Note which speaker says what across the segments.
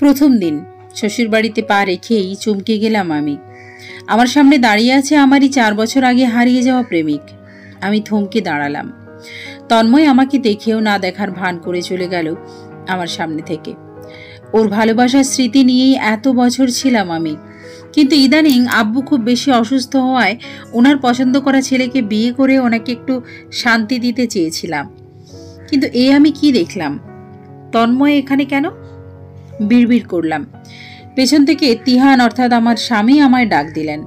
Speaker 1: প্রথম দিন শ্বশুরবাড়িতে পা রেখেই চমকে গেলাম আমি। আমার সামনে দাঁড়িয়ে আছে আমারই 4 বছর আগে হারিয়ে যাওয়া প্রেমিক। আমি থমকে দাঁড়ালাম। তন্ময় আমাকে দেখেও না দেখার ভান করে চলে গেল আমার সামনে থেকে। ওর ভালোবাসার স্মৃতি নিয়েই এত বছর ছিলাম আমি। কিন্তু ইদানিং আব্বু খুব বেশি অসুস্থ হওয়ায় ওনার পছন্দ করা ছেলেকে বিয়ে করে ওনাকে একটু শান্তি দিতে চেয়েছিলাম। কিন্তু আমি কি দেখলাম? তন্ময় এখানে কেন? বিড়বিড় করলাম। পেছন থেকে তিহান অর্থাৎ আমার স্বামী আমায় ডাক দিলেন।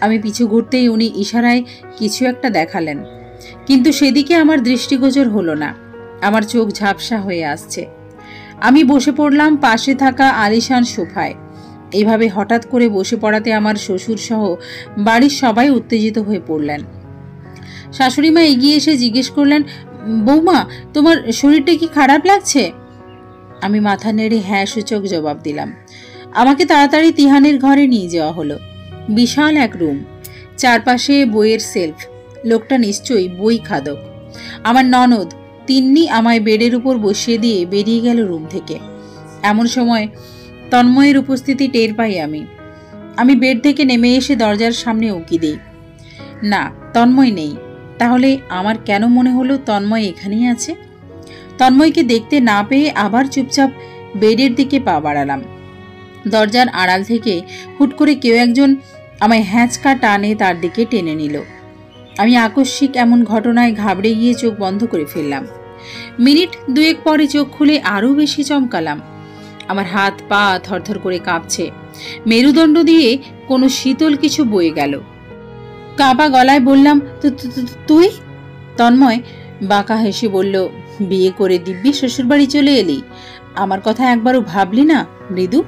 Speaker 1: আমি পিছু ঘুরতেই উনি ইশারায় কিছু একটা দেখালেন, কিন্তু সেদিকে আমার দৃষ্টিগোচর হলো না। আমার চোখ ঝাপসা হয়ে আসছে। আমি বসে পড়লাম পাশে থাকা আলিশান সোফায়। এইভাবে হঠাৎ করে বসে পড়াতে আমার শ্বশুর সহ বাড়ির সবাই উত্তেজিত হয়ে পড়লেন। শাশুড়িমা এগিয়ে এসে জিজ্ঞেস করলেন, বৌমা, তোমার শরীরটা কি খারাপ লাগছে? আমি মাথা নেড়ে হ্যাঁ সূচক জবাব দিলাম। আমাকে তাড়াতাড়ি তিহানের ঘরে নিয়ে যাওয়া হলো। বিশাল এক রুম, চারপাশে বইয়ের সেলফ। লোকটা নিশ্চয়ই বই খাদক। আমার ননদ তিন্নি আমায় বেডের উপর বসিয়ে দিয়ে বেরিয়ে গেল রুম থেকে। এমন সময় তন্ময়ের উপস্থিতি টের পাই আমি বেড থেকে নেমে এসে দরজার সামনে উকি দিই। না, তন্ময় নেই। তাহলে আমার কেন মনে হলো তন্ময় এখানেই আছে? তন্ময়কে দেখতে না পেয়ে আবার চুপচাপ বেডের দিকে পা বাড়ালাম। দরজার আড়াল থেকে হুট করে কেউ একজন আমায় হ্যাঁচকা টানে তার দিকে টেনে নিল। আমি আকস্মিক এমন ঘটনায় ঘাবড়ে গিয়ে চোখ বন্ধ করে ফেললাম। মিনিট 2 পরে চোখ খুলে আরও বেশি চমকালাম। আমার হাত পা থরথর করে কাঁপছে। মেরুদণ্ড দিয়ে কোনো শীতল কিছু বয়ে গেল। কাঁপা গলায় বললাম, তুই? তন্ময় বাঁকা হেসে বলল, বিয়ে করে দিব্যি শ্বশুরবাড়ি চলে এলি? আমার কথা একবারও ভাবলি না মৃদু?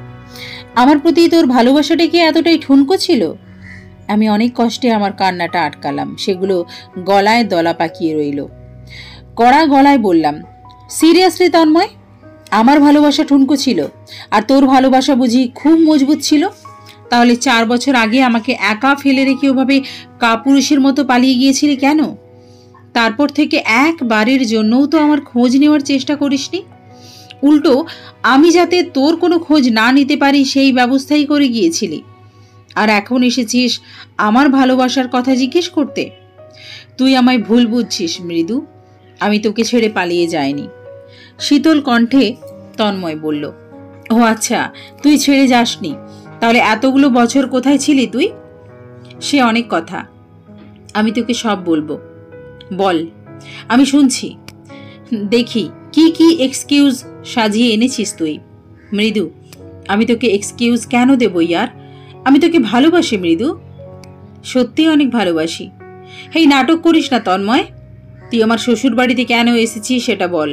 Speaker 1: আমার প্রতি তোর ভালোবাসাটা কি এতটাই ঠুনকো ছিল? আমি অনেক কষ্টে আমার কান্নাটা আটকালাম। সেগুলো গলায় দলা পাকিয়ে রইল। কড়া গলায় বললাম, সিরিয়াসলি তন্ময়, আমার ভালোবাসা ঠুনকো ছিল আর তোর ভালোবাসা বুঝি খুব মজবুত ছিল? তাহলে 4 বছর আগে আমাকে একা ফেলে রেখে ওভাবে কাপুরুষের মতো পালিয়ে গিয়েছিলি কেন? তারপর থেকে একবারের জন্যও তো আমার খোঁজ নেওয়ার চেষ্টা করিসনি। উল্টো আমি যাতে তোর কোনো খোঁজ না নিতে পারি সেই ব্যবস্থাই করে গিয়েছিলি। আর এখন এসেছিস আমার ভালোবাসার কথা জিজ্ঞেস করতে? তুই আমায় ভুল বুঝছিস মৃদু। আমি তোকে ছেড়ে পালিয়ে যাইনি। শীতল কণ্ঠে তন্ময় বলল, ও আচ্ছা, তুই ছেড়ে যাসনি। তাহলে এতগুলো বছর কোথায় ছিলি তুই? সে অনেক কথা, আমি তোকে সব বলবো। বল, আমি শুনছি। দেখি কি কি এক্সকিউজ সাজিয়ে এনেছিস তুই। মৃদু, আমি তোকে এক্সকিউজ কেন দেব ইয়ার? আমি তোকে ভালোবাসি মৃদু, সত্যি অনেক ভালোবাসি। এই নাটক করিস না তন্ময়। তুই আমার শ্বশুর বাড়িতে কেন এসেছিস সেটা বল।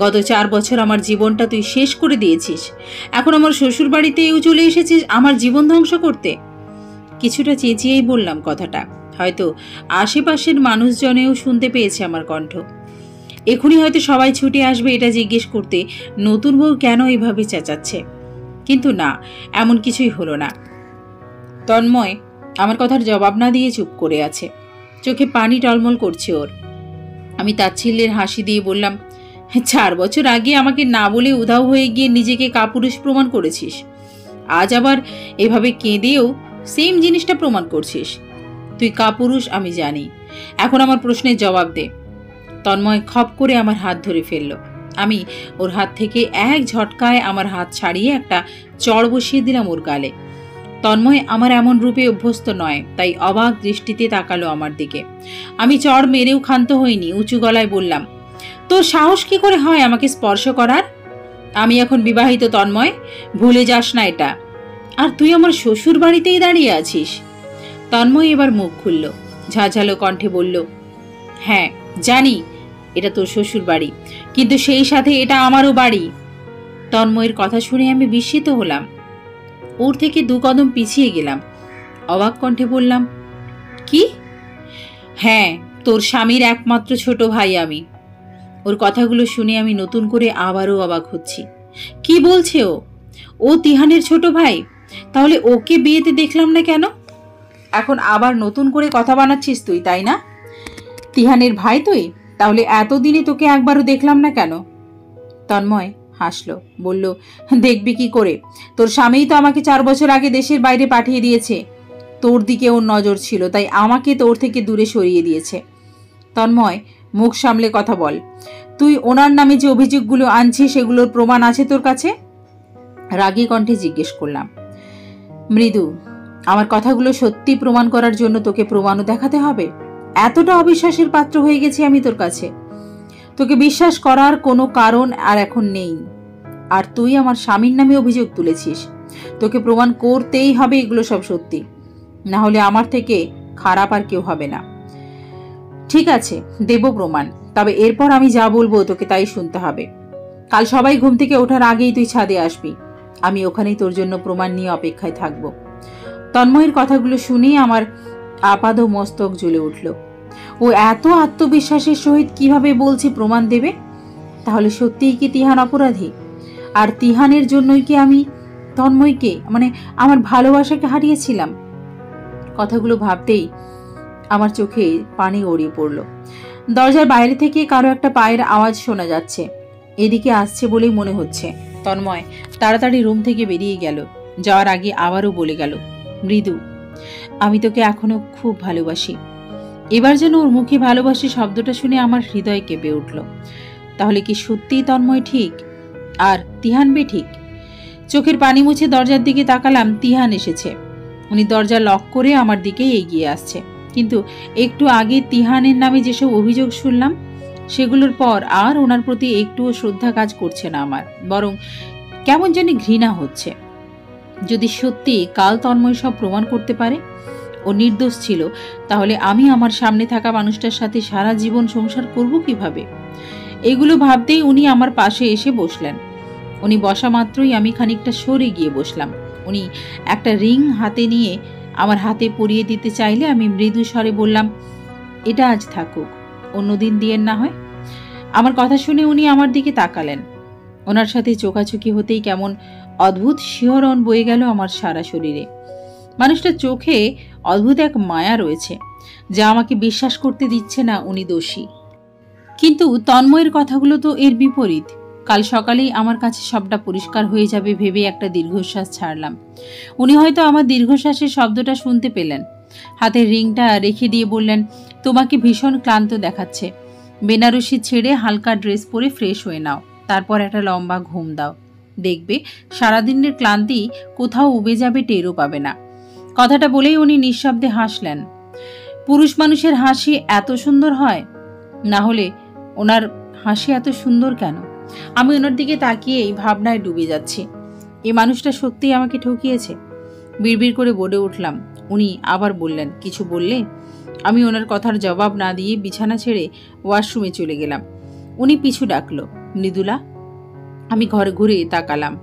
Speaker 1: গত 4 বছর আমার জীবনটা তুই শেষ করে দিয়েছিস। এখন আমার শ্বশুর বাড়িতেও চলে এসেছিস আমার জীবন ধ্বংস করতে। কিছুটা চেঁচিয়েই বললাম কথাটা। হয়তো আশেপাশের মানুষজনেও শুনতে পেয়েছে আমার কণ্ঠ। এখনই হয়তো সবাই ছুটে আসবে এটা জিজ্ঞেস করতে, নতুন বউ কেন এইভাবে চেঁচাচ্ছে। কিন্তু না, এমন কিছুই হলো না। তন্ময় আমার কথার জবাব না দিয়ে চুপ করে আছে। চোখে পানি টলমল করছে ওর। আমি তাচ্ছিল্যের হাসি দিয়ে বললাম, 4 বছর আগে আমাকে না বলে উধাও হয়ে গিয়ে নিজেকে কাপুরুষ প্রমাণ করেছিস। আজ আবার এভাবে কেঁদেও সেম জিনিসটা প্রমাণ করছিস। তুই কাপুরুষ আমি জানি। এখন আমার প্রশ্নের জবাব দে। তন্ময় খপ করে আমার হাত ধরে ফেলল। আমি ওর হাত থেকে এক ঝটকায় আমার হাত ছাড়িয়ে একটা চড় বসিয়ে দিলাম ওর গালে। তন্ময় আমার এমন রূপে অভ্যস্ত নয়, তাই অবাক দৃষ্টিতে তাকালো আমার দিকে। আমি চড় মেরেও ক্ষান্ত হইনি। উঁচু গলায় বললাম, তোর সাহস কি করে হয় আমাকে স্পর্শ করার? আমি এখন বিবাহিত তন্ময়, ভুলে যাস না এটা। আর তুই আমার শ্বশুর বাড়িতেই দাঁড়িয়ে আছিস। তন্ময় এবার মুখ খুলল, ঝাঝালো কণ্ঠে বলল, হ্যাঁ জানি এটা তোর শ্বশুর বাড়ি, কিন্তু সেই সাথে এটা আমারও বাড়ি। তন্ময়ের কথা শুনে আমি বিস্মিত হলাম। ওর থেকে 2 কদম পিছিয়ে গেলাম। অবাক কণ্ঠে বললাম, কি? হ্যাঁ, তোর স্বামীর একমাত্র ছোট ভাই আমি। ওর কথাগুলো শুনে আমি নতুন করে আবারও অবাক হচ্ছি। কি বলছে ও তিহানের ছোট ভাই? তাহলে ওকে বিয়েতে দেখলাম না কেন? এখন আবার নতুন করে কথা বানাচ্ছিস তুই, তাই না? তিহানের ভাই তুই? তাহলে এতদিনে তোকে একবারও দেখলাম না কেন? তন্ময় হাসলো, বলল, দেখবি কি করে, তোর স্বামীই তো আমাকে 4 বছর আগে দেশের বাইরে পাঠিয়ে দিয়েছে। তোর দিকে ওর নজর ছিল, তাই আমাকে তোর থেকে দূরে সরিয়ে দিয়েছে। তন্ময়, মুখ সামলে কথা বল। তুই ওনার নামে যে অভিযোগগুলো আনছিস সেগুলোর প্রমাণ আছে তোর কাছে? রাগী কণ্ঠে জিজ্ঞেস করলাম। মৃদু, আমার কথাগুলো সত্যি প্রমাণ করার জন্য তোকে প্রমাণও দেখাতে হবে? এতটা অবিশ্বাসের পাত্র হয়ে গেছি আমি তোর কাছে? তোকে বিশ্বাস করার কোনো কারণ আর এখন নেই। আর তুই আমার স্বামীর নামে অভিযোগ তুলেছিস, তোকে প্রমাণ করতেই হবে এগুলো সব সত্যি, না হলে আমার থেকে খারাপ আর কেউ হবে না। ঠিক আছে, দেব প্রমাণ, তবে এরপর আমি যা বলবো তোকে তাই শুনতে হবে। কাল সবাই ঘুম থেকে ওঠার আগেই তুই ছাদে আসবি, আমি ওখানেই তোর জন্য প্রমাণ নিয়ে অপেক্ষায় থাকবো। তন্ময়ের কথাগুলো শুনেই আমার আপাদ মস্তক জ্বলে উঠল। ও এত আত্মবিশ্বাসের সহিত কিভাবে বলছে প্রমাণ দেবে? তাহলে সত্যিই কি তিহান অপরাধী? আর তিহানের জন্যই কি আমি তন্ময়কে, মানে আমার ভালোবাসাকে হারিয়েছিলাম? কথাগুলো ভাবতেই আমার চোখে পানি গড়িয়ে পড়ল। দরজার বাইরে থেকে কারো একটা পায়ের আওয়াজ শোনা যাচ্ছে, এদিকে আসছে বলেই মনে হচ্ছে। তন্ময় তাড়াতাড়ি রুম থেকে বেরিয়ে গেল। যাওয়ার আগে আবারও বলে গেল, মৃদু, আমি তোকে এখনো খুব ভালোবাসি। এবার যেন ওর মুখে ভালোবাসি শব্দটা শুনে আমার হৃদয় কেঁপে উঠল। তাহলে কি সত্যিই তন্ময় ঠিক আর তিহান বেঠিক? চোখের পানি মুছে দরজার দিকে তাকালাম। তিহান এসেছে। উনি দরজা লক করে আমার দিকে এগিয়ে আসছে। কিন্তু একটু আগে তিহানের নামে যেসব অভিযোগ শুনলাম সেগুলোর পর আর ওনার প্রতি একটুও শ্রদ্ধা কাজ করছে না আমার, বরং কেমন জানি ঘৃণা হচ্ছে। যদি সত্যি কাল তন্ময় সব প্রমাণ করতে পারে ও নির্দোষ ছিল, তাহলে আমি আমার সামনে থাকা মানুষটার সাথে সারা জীবন সংসার করব কিভাবে? এগুলো ভাবতেই উনি আমার পাশে এসে বসলেন। উনি বসা মাত্রই আমি খানিকটা সরে গিয়ে বসলাম। উনি একটা রিং হাতে নিয়ে আমার হাতে পরিয়ে দিতে চাইলে আমি মৃদু স্বরে বললাম, এটা আজ থাকুক, অন্যদিন দিয়েন না হয়। আমার কথা শুনে উনি আমার দিকে তাকালেন। ওনার সাথে চোখাচোখি হতেই কেমন অদ্ভুত শিহরণ বয়ে গেল আমার সারা শরীরে। মানুষটার চোখে অদ্ভুত এক মায়া রয়েছে, যা আমাকে বিশ্বাস করতে দিচ্ছে না উনি দোষী। কিন্তু তন্ময়ের কথাগুলো তো এর বিপরীত। কাল সকালেই আমার কাছে সবটা পরিষ্কার হয়ে যাবে ভেবে একটা দীর্ঘশ্বাস ছাড়লাম। উনি হয়তো আমার দীর্ঘশ্বাসের শব্দটা শুনতে পেলেন। হাতের রিংটা রেখে দিয়ে বললেন, তোমাকে ভীষণ ক্লান্ত দেখাচ্ছে, বেনারসি ছেড়ে হালকা ড্রেস পরে ফ্রেশ হয়ে নাও, তারপর একটা লম্বা ঘুম দাও। দেখবে সারাদিনের ক্লান্তি কোথাও উবে যাবে, টেরও পাবে না। কথাটা বলেই উনি নিঃশব্দে হাসলেন। পুরুষ মানুষের হাসি এত সুন্দর হয়, না হলে ওনার হাসি এত সুন্দর কেন? আমি ওনার দিকে তাকিয়েই ভাবনায় ডুবে যাচ্ছি। এই মানুষটা সত্যিই আমাকে ঠকিয়েছে। বিড়বিড় করে বলে উঠলাম। উনি আবার বললেন, কিছু বললে? আমি ওনার কথার জবাব না দিয়ে বিছানা ছেড়ে ওয়াশরুমে চলে গেলাম। উনি পিছু ডাকলো, মৃদুলা। আমি ঘরে ঘুরে তাকালাম।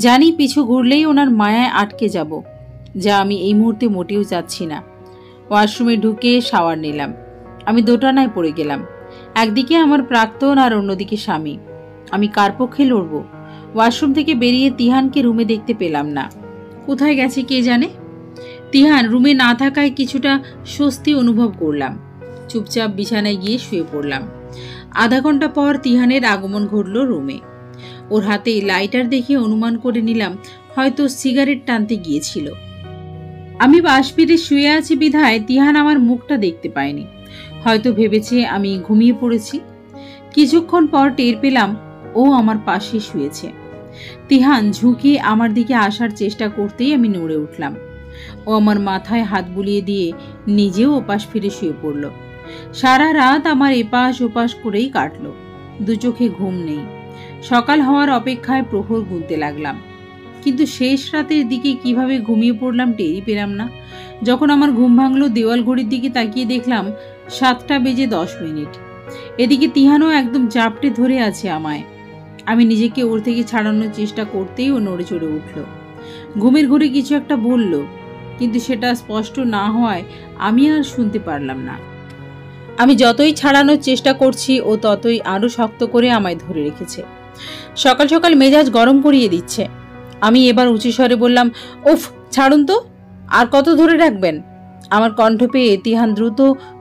Speaker 1: জানি পিছু ঘুরলেই ওনার মায়ায় আটকে যাব, যা আমি এই মুহূর্তে মোটেও চাচ্ছি না। ওয়াশরুমে ঢুকে শাওয়ার নিলাম। আমি দোটানায় পড়ে গেলাম। একদিকে আমার প্রাক্তন আর অন্যদিকে স্বামী। আমি কার পক্ষে লড়ব? ওয়াশরুম থেকে বেরিয়ে তিহানকে রুমে দেখতে পেলাম না। কোথায় গেছে কে জানে। তিহান রুমে না থাকায় কিছুটা স্বস্তি অনুভব করলাম। চুপচাপ বিছানায় গিয়ে শুয়ে পড়লাম। আধা ঘন্টা পর তিহানের আগমন ঘটল রুমে। ওর হাতে লাইটার দেখে অনুমান করে নিলাম হয়তো সিগারেট টানতে গিয়েছিল। আমি বাঁশ ফিরে শুয়ে আছি বিধায় তিহান আমার মুখটা দেখতে পায়নি। হয়তো ভেবেছে আমি ঘুমিয়ে পড়েছি। কিছুক্ষণ পর টের পেলাম ও আমার পাশে শুয়েছে। তিহান ঝুঁকিয়ে আমার দিকে আসার চেষ্টা করতেই আমি নড়ে উঠলাম। ও আমার মাথায় হাত বুলিয়ে দিয়ে নিজেও ওপাশ ফিরে শুয়ে পড়ল। সারা রাত আমার এপাশ ওপাশ করেই কাটল। দু চোখে ঘুম নেই। সকাল হওয়ার অপেক্ষায় প্রহর গুনতে লাগলাম, কিন্তু শেষ রাতের দিকে কিভাবে ঘুমিয়ে পড়লাম টেরই পেলাম না। যখন আমার ঘুম ভাঙলো, দেওয়াল ঘড়ির দিকে তাকিয়ে দেখলাম 7:10। এদিকে তিহানও একদম জাপটে ধরে আছে আমায়। আমি নিজেকে ওর থেকে ছাড়ানোর চেষ্টা করতেই ও নড়ে চড়ে উঠল। ঘুমের ঘরে কিছু একটা বলল, কিন্তু সেটা স্পষ্ট না হওয়ায় আমি আর শুনতে পারলাম না। আমি যতই ছাড়ানোর চেষ্টা করছি ও ততই আরো শক্ত করে আমায় ধরে রেখেছে। সকাল সকাল মেজাজ গরম করিয়ে দিচ্ছে। আমি এবার উঁচু স্বরে বললাম, উফ, ছাড়ুন তো, আর কত ধরে রাখবেন? আমার কণ্ঠ পেয়ে তিহান দ্রুত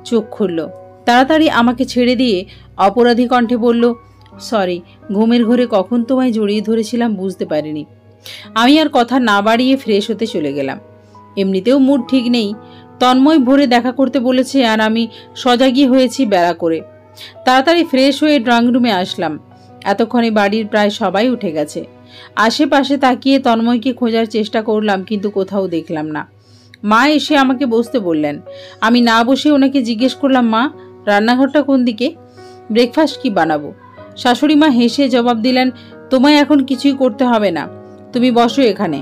Speaker 1: চোখ খুলল। তাড়াতাড়ি আমাকে ছেড়ে দিয়ে অপরাধী কণ্ঠে বলল, সরি, ঘুমের ঘোরে কখন তোমায় জড়িয়ে ধরেছিলাম বুঝতে পারিনি। আমি আর কথা না বাড়িয়ে ফ্রেশ হতে চলে গেলাম। এমনিতেও মুড ঠিক নেই। তন্ময় ভোরে দেখা করতে বলেছে আর আমি সজাগী হয়েছি বেড়া করে। তাড়াতাড়ি ফ্রেশ হয়ে ড্রয়িং রুমে আসলাম। এতক্ষণে বাড়ির প্রায় সবাই উঠে গেছে। আশেপাশে তাকিয়ে তন্ময়কে খোঁজার চেষ্টা করলাম, কিন্তু কোথাও দেখলাম না। মা এসে আমাকে বসতে বললেন। আমি না বসে ওনাকে জিজ্ঞেস করলাম, মা, রান্নাঘরটা কোন দিকে? ব্রেকফাস্ট কি বানাবো? শাশুড়ি মা হেসে জবাব দিলেন, তোমায় এখন কিছুই করতে হবে না, তুমি বসো এখানে,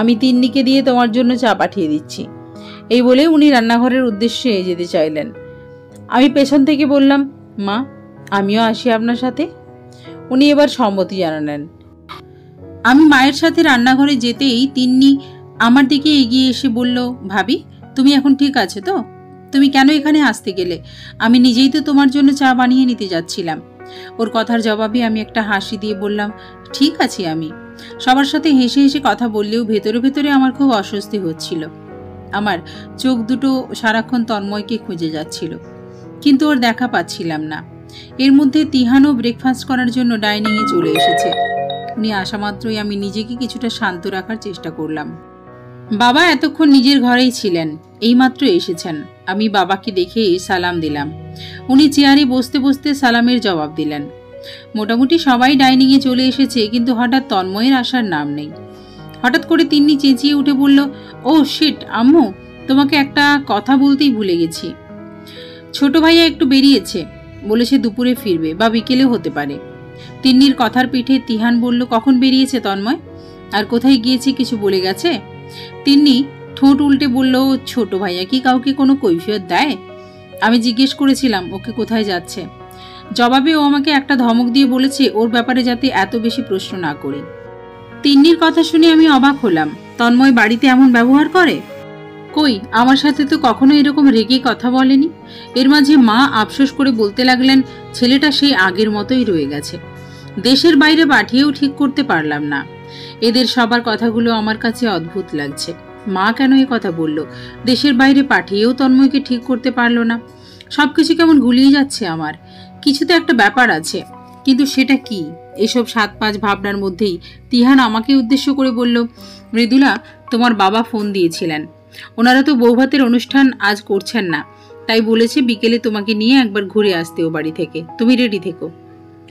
Speaker 1: আমি তিন্নিকে দিয়ে তোমার জন্য চা পাঠিয়ে দিচ্ছি। এই বলে উনি রান্নাঘরের উদ্দেশ্যে যেতে চাইলেন। আমি পেছন থেকে বললাম, মা, আমিও আসি আপনার সাথে। উনি এবার সম্মতি জানালেন। আমি মায়ের সাথে রান্নাঘরে যেতেই তিন্নি আমার দিকে এগিয়ে এসে বলল, ভাবি, তুমি এখন ঠিক আছে তো? তুমি কেন এখানে আসতে গেলে? আমি নিজেই তো তোমার জন্য চা বানিয়ে নিতে যাচ্ছিলাম। ওর কথার জবাবে আমি একটা হাসি দিয়ে বললাম, ঠিক আছি আমি। সবার সাথে হেসে হেসে কথা বললেও ভেতরে ভেতরে আমার খুব অস্বস্তি হচ্ছিল। আমার চোখ দুটো সারাক্ষণ তন্ময়কে খুঁজে যাচ্ছিল, কিন্তু ওর দেখা পাচ্ছিলাম না। এর মধ্যে তিহানও ব্রেকফাস্ট করার জন্য ডাইনিংয়ে চলে এসেছে। উনি আসা মাত্রই আমি নিজেকে কিছুটা শান্ত রাখার চেষ্টা করলাম। বাবা এতক্ষণ নিজের ঘরেই ছিলেন, এইমাত্র এসেছেন। আমি বাবাকে দেখে সালাম দিলাম। উনি চেয়ারে বসতে বসতে সালামের জবাব দিলেন। মোটামুটি সবাই ডাইনিংয়ে চলে এসেছে, কিন্তু হঠাৎ তন্ময়ের আসার নাম নেই। হঠাৎ করে তিন্নি চেঁচিয়ে উঠে বলল, ও শিট আম্মু, তোমাকে একটা কথা বলতেই ভুলে গেছি। ছোট ভাইয়া একটু বেরিয়েছে, বলেছে দুপুরে ফিরবে বা বিকেলে হতে পারে। তিন্নির কথার পিঠে তিহান বলল, কখন বেরিয়েছে তন্ময়? আর কোথায় গিয়েছে কিছু বলে গেছে? তিন্নি ঠোঁট উল্টে বলল, ছোট ভাইয়া কি কাউকে কোনো কৈফিয়ত দেয়? আমি জিজ্ঞেস করেছিলাম ওকে কোথায় যাচ্ছে। জবাবে ও আমাকে একটা ধমক দিয়ে বলেছে ওর ব্যাপারে যাতে এত বেশি প্রশ্ন না করি। তিন্নির কথা শুনে আমি অবাক হলাম। তন্ময় বাড়িতে এমন ব্যবহার করে? কই, আমার সাথে তো কখনো এরকম রেগে কথা বলেনি। এর মাঝে মা আফসোস করে বলতে লাগলেন, ছেলেটা সেই আগের মতোই রয়ে গেছে, দেশের বাইরে পাঠিয়েও ঠিক করতে পারলাম না। এদের সবার কথাগুলো আমার কাছে অদ্ভুত লাগছে। মা কেন এ কথা বলল? দেশের বাইরে পাঠিয়েও তন্ময়কে ঠিক করতে পারলো না। সবকিছু কেমন গুলিয়ে যাচ্ছে আমার। কিছু তো একটা ব্যাপার আছে, কিন্তু সেটা কি? এসব 7-5 ভাবনার মধ্যেই তিহান আমাকে উদ্দেশ্য করে বলল, মৃদুলা, তোমার বাবা ফোন দিয়েছিলেন। ওনারা তো বৌভাতের অনুষ্ঠান আজ করছেন না, তাই বলেছে বিকেলে তোমাকে নিয়ে একবার ঘুরে আসতে ও বাড়ি থেকে। তুমি রেডি থেকো।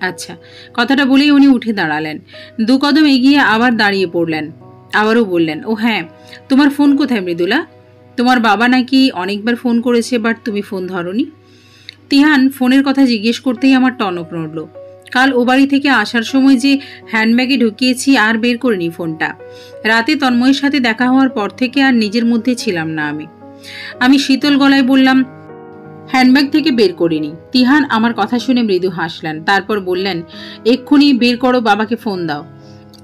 Speaker 1: আচ্ছা। কথাটা বলেই উনি উঠে দাঁড়ালেন। 2 কদম এগিয়ে আবার দাঁড়িয়ে পড়লেন। আবারও বললেন, ও হ্যাঁ, তোমার ফোন কোথায় মৃদুলা? তোমার বাবা নাকি অনেকবার ফোন করেছে, বাট তুমি ফোন ধরোনি। তিহান ফোনের কথা জিজ্ঞেস করতেই আমার টনক নড়ল। কাল ও বাড়ি থেকে আসার সময় যে হ্যান্ডব্যাগে ঢুকিয়েছি আর বের করিনি ফোনটা। রাতে তন্ময়ের সাথে দেখা হওয়ার পর থেকে আর নিজের মধ্যে ছিলাম না আমি শীতল গলায় বললাম, হ্যান্ডব্যাগ থেকে বের করিনি। তিহান আমার কথা শুনে মৃদু হাসলেন, তারপর বললেন, এক্ষুনি বের করো, বাবাকে ফোন দাও,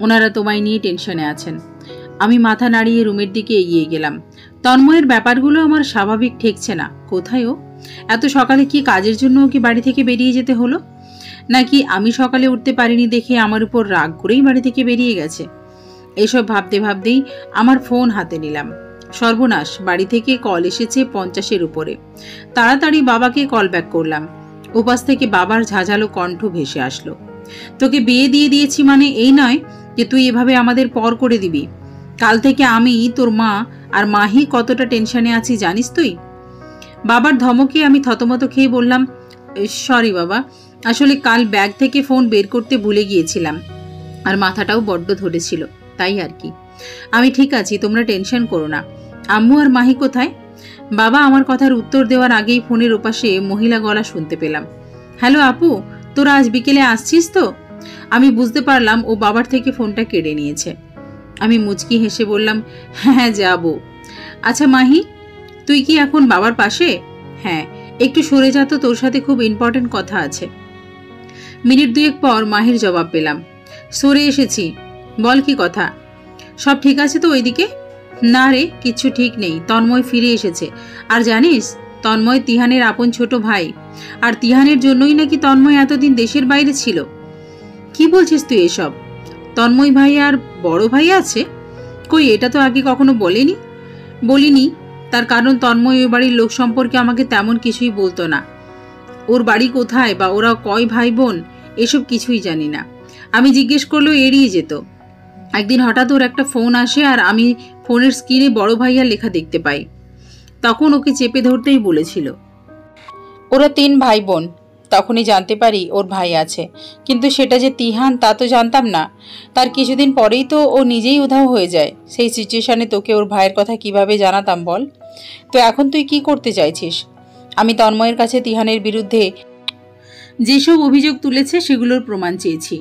Speaker 1: ওনারা তোমায় নিয়ে টেনশনে আছেন। আমি মাথা নাড়িয়ে রুমের দিকে এগিয়ে গেলাম। তন্ময়ের ব্যাপারগুলো আমার স্বাভাবিক ঠেকছে না। কোথায় ও? এত সকালে কি কাজের জন্য ওকে বাড়ি থেকে বেরিয়ে যেতে হলো? নাকি আমি সকালে উঠতে পারিনি দেখে আমার উপর রাগ করেই বাড়ি থেকে বেরিয়ে গেছে? এসব ভাবতে ভাবতেই আমার ফোন হাতে নিলাম। সর্বনাশ, বাড়ি থেকে কল এসেছে 50-এর উপরে। তাড়াতাড়ি বাবাকে কল ব্যাক করলাম। ওপাশ থেকে বাবার ঝাঁঝালো কণ্ঠ ভেসে আসলো, তোকে বিয়ে দিয়ে দিয়েছি মানে এই নয় যে তুই এভাবে আমাদের পর করে দিবি। কাল থেকে আমি, তোর মা আর মাহি কতটা টেনশনে আছি জানিস তুই? বাবার ধমকে আমি থতমত খেয়ে বললাম, সরি বাবা, আসলে কাল ব্যাগ থেকে ফোন বের করতে ভুলে গিয়েছিলাম আর মাথাটাও বড্ড ধরেছিল, তাই আর কি। আমি ঠিক আছি, তোমরা টেনশন করো না। আম্মু আর মাহি কোথায়? বাবা আমার কথার উত্তর দেওয়ার আগেই ফোনের ওপাশে মহিলা গলা শুনতে পেলাম। হ্যালো আপু, তোরা আজ বিকেলে আসছিস তো? আমি বুঝতে পারলাম ও বাবার থেকে ফোনটা কেড়ে নিয়েছে। আমি মুচকি হেসে বললাম, হ্যাঁ যাবো। আচ্ছা মাহি, তুই কি এখন বাবার পাশে? হ্যাঁ, একটু সরে যা তো, তোর সাথে খুব ইম্পর্টেন্ট কথা আছে। মিনিট 2 পর মাহির জবাব পেলাম, সরে এসেছি, বল কি কথা। সব ঠিক আছে তো ওইদিকে? না রে, কিচ্ছু ঠিক নেই। তন্ময় ফিরে এসেছে। আর জানিস, তন্ময় তিহানের আপন ছোট ভাই, আর তিহানের জন্যই নাকি তন্ময় এতদিন দেশের বাইরে ছিল। কি বলছিস তুই এসব? তন্ময় ভাই আর বড় ভাই আছে? কই, এটা তো আগে কখনো বলিনি। তার কারণ তন্ময় ওই বাড়ির লোক সম্পর্কে আমাকে তেমন কিছুই বলতো না। ওর বাড়ি কোথায় বা ওরা কয় ভাই বোন এসব কিছুই জানি না। আমি জিজ্ঞেস করলেও এড়িয়ে যেত। একদিন হঠাৎ ওর একটা ফোন আসে আর আমি ফোনের স্ক্রিনে বড় ভাইয়ার লেখা দেখতে পাই। তখন ওকে চেপে ধরতেই বলেছিল। ওরা 3 ভাই বোন। তখনই জানতে পারি ওর ভাই আছে, কিন্তু সেটা যে তিহান তা তো জানতাম না। তার কিছুদিন পরেই তো ও নিজেই উধাও হয়ে যায়। সেই সিচুয়েশনে তোকে ওর ভাইয়ের কথা কিভাবে জানাতাম বল? তো এখন তুই কি করতে চাইছিস? আমি তন্ময়ের কাছে তিহানের বিরুদ্ধে যেসব অভিযোগ তুলেছে সেগুলোর প্রমাণ চেয়েছি।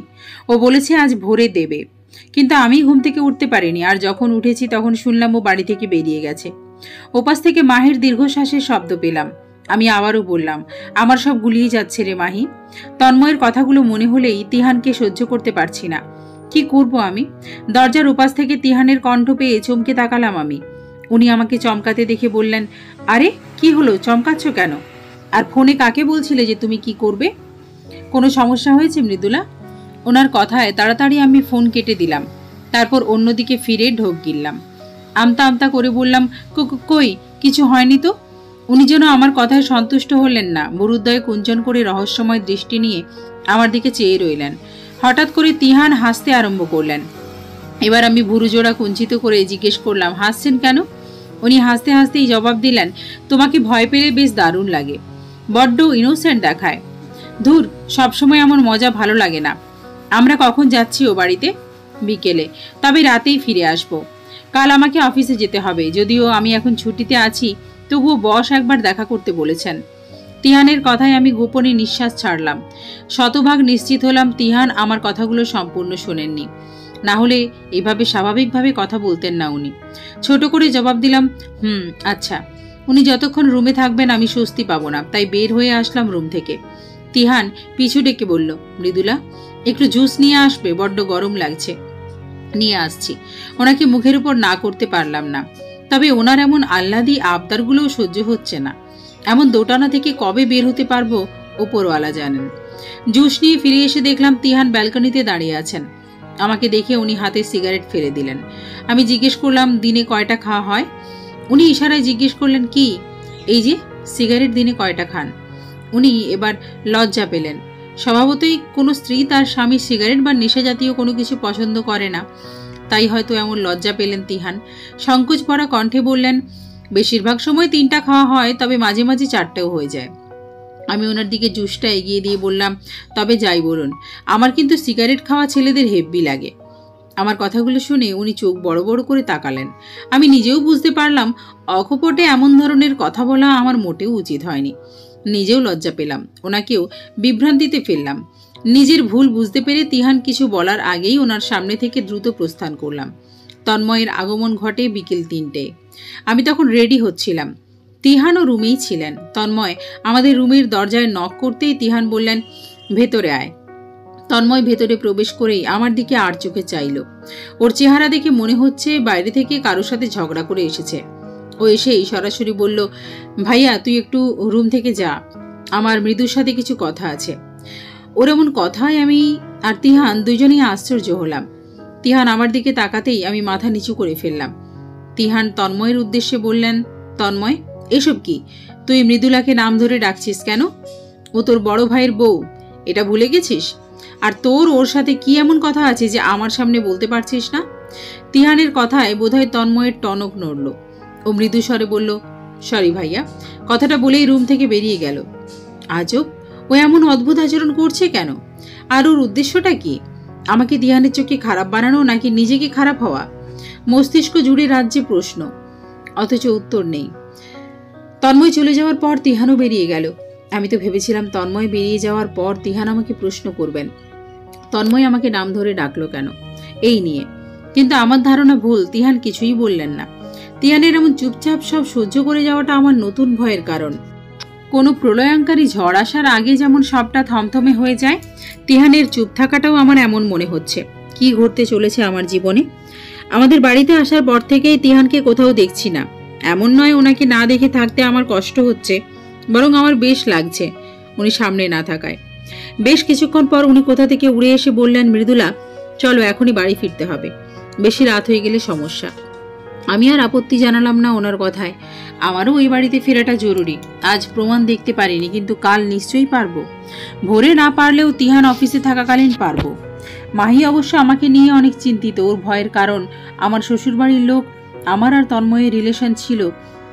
Speaker 1: ও বলেছে আজ ভোরে দেবে, কিন্তু আমি ঘুম থেকে উঠতে পারিনি। আর যখন উঠেছি তখন শুনলাম ও বাড়ি থেকে বেরিয়ে গেছে। ওপাশ থেকে মাহির দীর্ঘশ্বাসের শব্দ পেলাম। আমি আবারও বললাম, আমার সব গুলিয়ে যাচ্ছে রে মাহি। তন্ময়ের কথাগুলো মনে হলেই তিহানকে সহ্য করতে পারছি না। কি করব আমি? দরজার ওপাশ থেকে তিহানের কণ্ঠ পেয়ে চমকে তাকালাম আমি। উনি আমাকে চমকাতে দেখে বললেন, আরে কি হলো, চমকাচ্ছ কেন? আর ফোনে কাকে বলছিলে যে তুমি কি করবে? কোনো সমস্যা হয়েছে মৃদুলা? ওনার কথায় তাড়াতাড়ি আমি ফোন কেটে দিলাম। তারপর অন্যদিকে ফিরে ঢোক গিললাম। আমতা আমতা করে বললাম, কই কিছু হয়নি তো। উনি যেন আমার কথায় সন্তুষ্ট হলেন না। বুরুদ্দয়ে কুঞ্চন করে রহস্যময় দৃষ্টি নিয়ে আমার দিকে চেয়ে রইলেন। হঠাৎ করে তিহান হাসতে আরম্ভ করলেন। এবার আমি ভুরুজোড়া কুঞ্চিত করে জিজ্ঞেস করলাম, হাসছেন কেন? উনি হাসতে হাসতেই জবাব দিলেন, তোমাকে ভয় পেলে বেশ দারুণ লাগে, বড্ড ইনোসেন্ট দেখায়। ধুর, সবসময় এমন মজা ভালো লাগে না। আমরা কখন যাচ্ছি ও বাড়িতে? বিকেলে, তবে রাতেই ফিরে আসব। কাল আমাকে অফিসে যেতে হবে, যদিও আমি এখন ছুটিতে আছি, তবুও বস একবার দেখা করতে বলেছেন। তিহানের কথায় আমি গোপনে নিঃশ্বাস ছাড়লাম। শতভাগ নিশ্চিত হলাম তিহান আমার কথাগুলো সম্পূর্ণ শোনেননি, না হলে এভাবে স্বাভাবিকভাবে কথা বলতেন না উনি। ছোট করে জবাব দিলাম, আচ্ছা। উনি যতক্ষণ রুমে থাকবেন আমি স্বস্তি পাবো না, তাই বের হয়ে আসলাম রুম থেকে। তিহান পিছু ডেকে বলল, মৃদুলা একটু জুস নিয়ে আসবে, বড্ড গরম লাগছে। নিয়ে আসছি। ওনাকে মুখের উপর না করতে পারলাম না। তবে ওনার এমন আহ্লাদি আবদারগুলোও সহ্য হচ্ছে না। এমন দোটানা থেকে কবে বের হতে পারবো ওপরওয়ালা জানেন। জুস নিয়ে ফিরে এসে দেখলাম তিহান ব্যালকনিতে দাঁড়িয়ে আছেন। আমাকে দেখে উনি হাতে সিগারেট ফেলে দিলেন। আমি জিজ্ঞেস করলাম, দিনে কয়টা খাওয়া হয়? উনি ইশারায় জিজ্ঞেস করলেন, কি? এই যে সিগারেট দিনে কয়টা খান? উনি এবার লজ্জা পেলেন। স্বভাবতই কোনো স্ত্রী তার স্বামী সিগারেট বা নেশা জাতীয় কোনো কিছু পছন্দ করে না, তাই হয়তো এমন লজ্জা পেলেন তিহান। সংকোচ ভরা কণ্ঠে বললেন, বেশিরভাগ সময় 3টা খাওয়া হয়, তবে মাঝে মাঝে 4টেও হয়ে যায়। আমি ওনার দিকে জুসটা এগিয়ে দিয়ে বললাম, তবে যাই বলুন, আমার কিন্তু সিগারেট খাওয়া ছেলেদের হেব্বি লাগে। আমার কথাগুলো শুনে উনি চোখ বড় বড় করে তাকালেন। আমি নিজেও বুঝতে পারলাম অকপটে এমন ধরনের কথা বলা আমার মোটেও উচিত হয়নি। নিজেও লজ্জা পেলাম, ওনাকেও বিভ্রান্তিতে ফেললাম। নিজের ভুল বুঝতে পেরে তিহান কিছু বলার আগেই ওনার সামনে থেকে দ্রুত প্রস্থান করলাম। তন্ময়ের আগমন ঘটে বিকেল 3টে। আমি তখন রেডি হচ্ছিলাম। তিহানও রুমেই ছিলেন। তন্ময় আমাদের রুমের দরজায় নক করতেই তিহান বললেন, ভেতরে আয়। তন্ময় ভেতরে প্রবেশ করেই আমার দিকে আর চোখে চাইল। ওর চেহারা দেখে মনে হচ্ছে বাইরে থেকে কারোর সাথে ঝগড়া করে এসেছে। ও এসেই সরাসরি বলল, ভাইয়া তুই একটু রুম থেকে যা, আমার মৃদুর সাথে কিছু কথা আছে। ওর এমন কথায় আমি আর তিহান দুজনেই আশ্চর্য হলাম। তিহান আমার দিকে তাকাতেই আমি মাথা নিচু করে ফেললাম। তিহান তন্ময়ের উদ্দেশ্যে বললেন, তন্ময় এসব কি? তুই মৃদুলাকে নাম ধরে ডাকছিস কেন? ও তোর বড় ভাইয়ের বউ, এটা ভুলে গেছিস? আর তোর ওর সাথে কি এমন কথা আছে যে আমার সামনে বলতে পারছিস না? তিহানের কথায় বোধহয় তন্ময়ের টনক নড়ল। ও মৃদু স্বরে বলল, সরি ভাইয়া। কথাটা বলেই রুম থেকে বেরিয়ে গেল। আজব, ও এমন অদ্ভুত আচরণ করছে কেন? আর ওর উদ্দেশ্যটা কি? আমাকে তিহানের চোখে খারাপ বানানো নাকি নিজেকে খারাপ হওয়া? মস্তিষ্ক জুড়ে রাজ্যে প্রশ্ন, অথচ উত্তর নেই। তন্ময় চলে যাওয়ার পর তিহানও বেরিয়ে গেল। আমি তো ভেবেছিলাম তন্ময় বেরিয়ে যাওয়ার পর তিহান আমাকে প্রশ্ন করবেন, তন্ময় আমাকে নাম ধরে ডাকলো কেন, এই নিয়ে। কিন্তু আমার ধারণা ভুল, তিহান কিছুই বললেন না। তিহানের এমন চুপচাপ সব সহ্য করে যাওয়াটা আমার নতুন ভয়ের কারণ। কোনো প্রলয়ঙ্কারী ঝড় আসার আগে যেমন সবটা থমথমে হয়ে যায়, তিহানের চুপ থাকাটাও আমার এমন মনে হচ্ছে। কি ঘটতে চলেছে আমার জীবনে? আমাদের বাড়িতে আসার পর থেকেই তিহানকে কোথাও দেখছি না। এমন নয় ওনাকে না দেখে থাকতে আমার কষ্ট হচ্ছে, বরং আমার বেশ লাগছে উনি সামনে না থাকায়। বেশ কিছুক্ষণ পর উনি কোথা থেকে উড়ে এসে বললেন, মৃদুলা চলো এখনই বাড়ি ফিরতে হবে, বেশি রাত হয়ে গেলে সমস্যা। আমি আর আপত্তি জানালাম না ওনার কথায়। আমারও ওই বাড়িতে ফেরাটা জরুরি। আজ প্রমাণ দেখতে পারিনি, কিন্তু কাল নিশ্চয়ই পারবো। ভোরে না পারলেও তিহান অফিসে থাকাকালীন পারবো। মাহি অবশ্য আমাকে নিয়ে অনেক চিন্তিত। ওর ভয়ের কারণ আমার শ্বশুরবাড়ির লোক আমার আর তন্ময়ের রিলেশন ছিল,